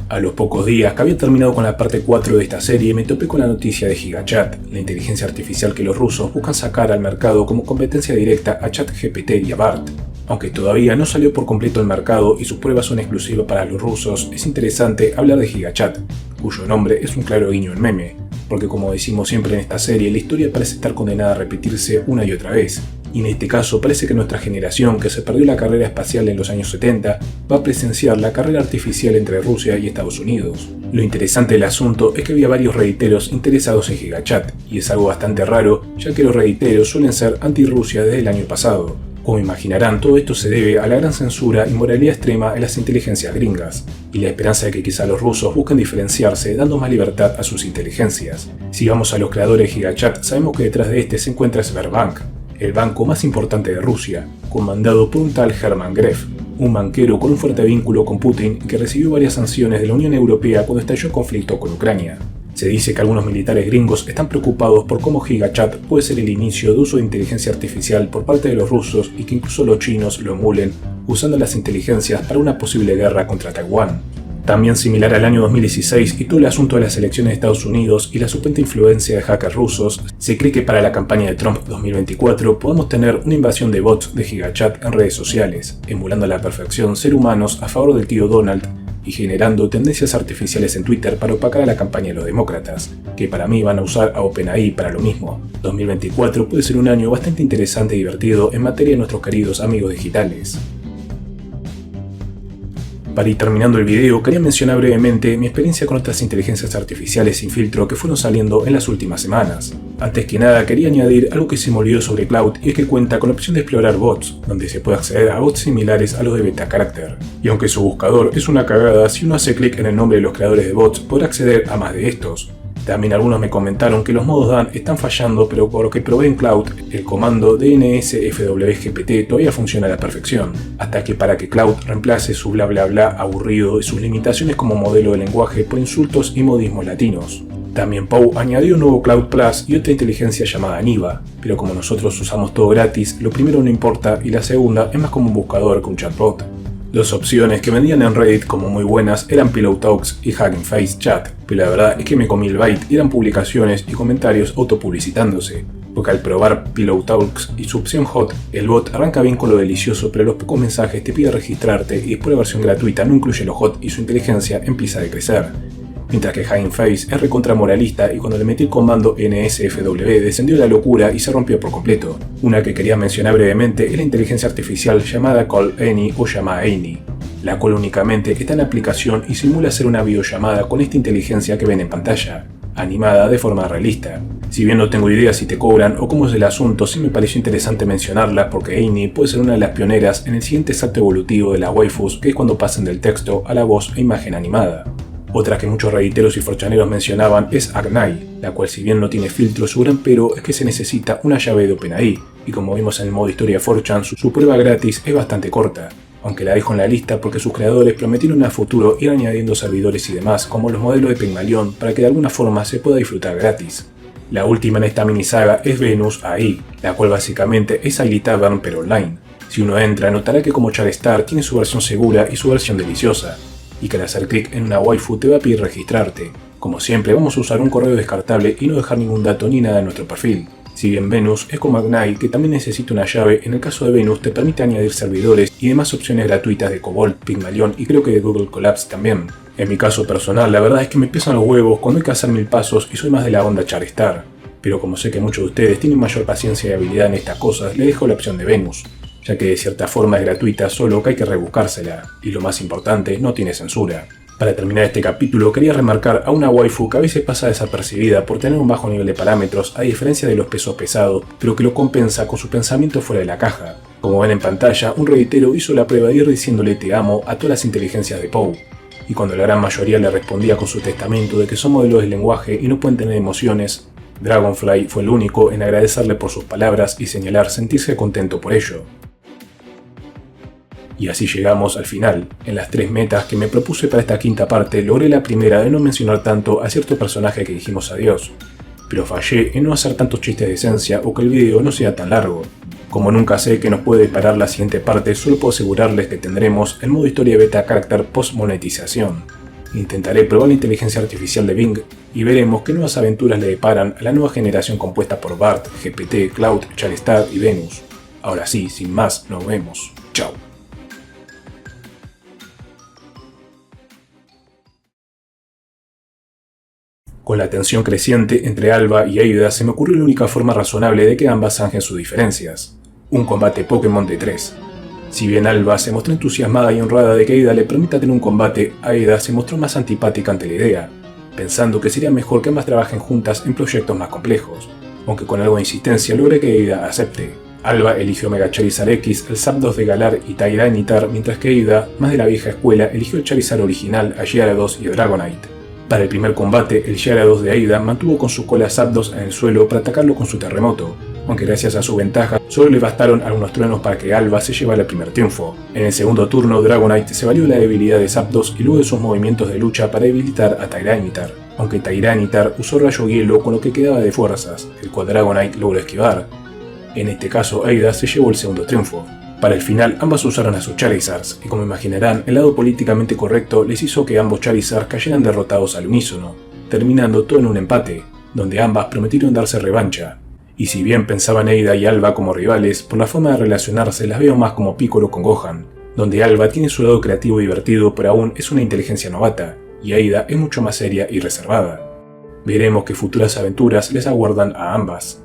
A los pocos días que había terminado con la parte 4 de esta serie, me topé con la noticia de GigaChat, la inteligencia artificial que los rusos buscan sacar al mercado como competencia directa a ChatGPT y a BART. Aunque todavía no salió por completo al mercado y sus pruebas son exclusivas para los rusos, es interesante hablar de GigaChat, cuyo nombre es un claro guiño al meme, porque como decimos siempre en esta serie, la historia parece estar condenada a repetirse una y otra vez. Y en este caso parece que nuestra generación, que se perdió la carrera espacial en los años 70, va a presenciar la carrera artificial entre Rusia y Estados Unidos. Lo interesante del asunto es que había varios redditeros interesados en GigaChat, y es algo bastante raro, ya que los redditeros suelen ser anti-Rusia desde el año pasado. Como imaginarán, todo esto se debe a la gran censura y moralidad extrema en las inteligencias gringas, y la esperanza de que quizá los rusos busquen diferenciarse dando más libertad a sus inteligencias. Si vamos a los creadores de GigaChat, sabemos que detrás de este se encuentra Sberbank, el banco más importante de Rusia, comandado por un tal Hermann Gref, un banquero con un fuerte vínculo con Putin que recibió varias sanciones de la Unión Europea cuando estalló el conflicto con Ucrania. Se dice que algunos militares gringos están preocupados por cómo GigaChat puede ser el inicio de uso de inteligencia artificial por parte de los rusos y que incluso los chinos lo emulen usando las inteligencias para una posible guerra contra Taiwán. También similar al año 2016 y todo el asunto de las elecciones de Estados Unidos y la supuesta influencia de hackers rusos, se cree que para la campaña de Trump 2024 podamos tener una invasión de bots de GigaChat en redes sociales, emulando a la perfección ser humanos a favor del tío Donald y generando tendencias artificiales en Twitter para opacar a la campaña de los demócratas, que para mí van a usar a OpenAI para lo mismo. 2024 puede ser un año bastante interesante y divertido en materia de nuestros queridos amigos digitales. Para ir terminando el video, quería mencionar brevemente mi experiencia con otras inteligencias artificiales sin filtro que fueron saliendo en las últimas semanas. Antes que nada, quería añadir algo que se me olvidó sobre Cloud y es que cuenta con la opción de explorar bots, donde se puede acceder a bots similares a los de Beta Character. Y aunque su buscador es una cagada, si uno hace clic en el nombre de los creadores de bots, podrá acceder a más de estos. También algunos me comentaron que los modos Dan están fallando, pero por lo que probé en Cloud, el comando DNSFWGPT todavía funciona a la perfección, hasta que para que Cloud reemplace su bla bla bla aburrido y sus limitaciones como modelo de lenguaje por insultos y modismos latinos. También Poe añadió un nuevo Cloud Plus y otra inteligencia llamada Niva, pero como nosotros usamos todo gratis, lo primero no importa y la segunda es más como un buscador que un chatbot. Dos opciones que vendían en Reddit como muy buenas eran Pillow Talks y Hugging Face Chat, pero la verdad es que me comí el bait y eran publicaciones y comentarios autopublicitándose, porque al probar Pillow Talks y su opción Hot, el bot arranca bien con lo delicioso, pero los pocos mensajes te pide registrarte y después la versión gratuita no incluye lo hot y su inteligencia empieza a decrecer. Mientras que Hugging Face es recontra moralista y cuando le metí el comando NSFW descendió la locura y se rompió por completo. Una que quería mencionar brevemente es la inteligencia artificial llamada Call Any o llamada Any, la cual únicamente está en la aplicación y simula hacer una videollamada con esta inteligencia que ven en pantalla, animada de forma realista. Si bien no tengo idea si te cobran o cómo es el asunto, sí me pareció interesante mencionarla porque Any puede ser una de las pioneras en el siguiente salto evolutivo de las waifus, que es cuando pasan del texto a la voz e imagen animada. Otra que muchos redditeros y forchaneros mencionaban es Agnai, la cual si bien no tiene filtro, su gran pero es que se necesita una llave de OpenAI, y como vimos en el modo historia 4chan, su prueba gratis es bastante corta, aunque la dejo en la lista porque sus creadores prometieron a futuro ir añadiendo servidores y demás, como los modelos de Pygmalion, para que de alguna forma se pueda disfrutar gratis. La última en esta mini saga es Venus AI, la cual básicamente es Ailey Tavern pero online. Si uno entra, notará que como Charstar tiene su versión segura y su versión deliciosa, y que al hacer clic en una waifu te va a pedir registrarte. Como siempre, vamos a usar un correo descartable y no dejar ningún dato ni nada en nuestro perfil. Si bien Venus es como Agnai, que también necesita una llave, en el caso de Venus te permite añadir servidores y demás opciones gratuitas de Cobalt, Pygmalion y creo que de Google Colapse también. En mi caso personal, la verdad es que me pesan los huevos cuando hay que hacer 1000 pasos y soy más de la onda Charstar. Pero como sé que muchos de ustedes tienen mayor paciencia y habilidad en estas cosas, les dejo la opción de Venus. ya que de cierta forma es gratuita, solo que hay que rebuscársela, y lo más importante, no tiene censura. Para terminar este capítulo quería remarcar a una waifu que a veces pasa desapercibida por tener un bajo nivel de parámetros a diferencia de los pesos pesados, pero que lo compensa con su pensamiento fuera de la caja. Como ven en pantalla, un reitero hizo la prueba de ir diciéndole te amo a todas las inteligencias de Poe, y cuando la gran mayoría le respondía con su testamento de que son modelos de lenguaje y no pueden tener emociones, Dragonfly fue el único en agradecerle por sus palabras y señalar sentirse contento por ello. Y así llegamos al final. En las 3 metas que me propuse para esta quinta parte, logré la primera de no mencionar tanto a cierto personaje que dijimos adiós, pero fallé en no hacer tantos chistes de esencia o que el video no sea tan largo. Como nunca sé qué nos puede disparar la siguiente parte, solo puedo asegurarles que tendremos el modo historia beta carácter post-monetización. Intentaré probar la inteligencia artificial de Bing y veremos qué nuevas aventuras le deparan a la nueva generación compuesta por Bart, GPT, Cloud, Charizard y Venus. Ahora sí, sin más, nos vemos. Chao. Con la tensión creciente entre Alba y Ada se me ocurrió la única forma razonable de que ambas zanjen sus diferencias. Un combate Pokémon de 3. Si bien Alba se mostró entusiasmada y honrada de que Ada le permita tener un combate, Ada se mostró más antipática ante la idea, pensando que sería mejor que ambas trabajen juntas en proyectos más complejos, aunque con algo de insistencia logré que Ada acepte. Alba eligió Mega Charizard X, el Zapdos de Galar y Tyranitar, mientras que Ada, más de la vieja escuela, eligió el Charizard original, a Gyarados y a Dragonite. Para el primer combate, el Gyarados de Ada mantuvo con su cola Zapdos en el suelo para atacarlo con su terremoto, aunque gracias a su ventaja solo le bastaron algunos truenos para que Alba se llevara el primer triunfo. En el segundo turno, Dragonite se valió la debilidad de Zapdos y luego de sus movimientos de lucha para debilitar a Tyranitar, aunque Tyranitar usó Rayo Hielo con lo que quedaba de fuerzas, el cual Dragonite logró esquivar. En este caso, Ada se llevó el segundo triunfo. Para el final, ambas usaron a sus Charizards, y como imaginarán, el lado políticamente correcto les hizo que ambos Charizards cayeran derrotados al unísono, terminando todo en un empate, donde ambas prometieron darse revancha. Y si bien pensaban Ada y Alba como rivales, por la forma de relacionarse las veo más como Piccolo con Gohan, donde Alba tiene su lado creativo y divertido, pero aún es una inteligencia novata, y Ada es mucho más seria y reservada. Veremos qué futuras aventuras les aguardan a ambas.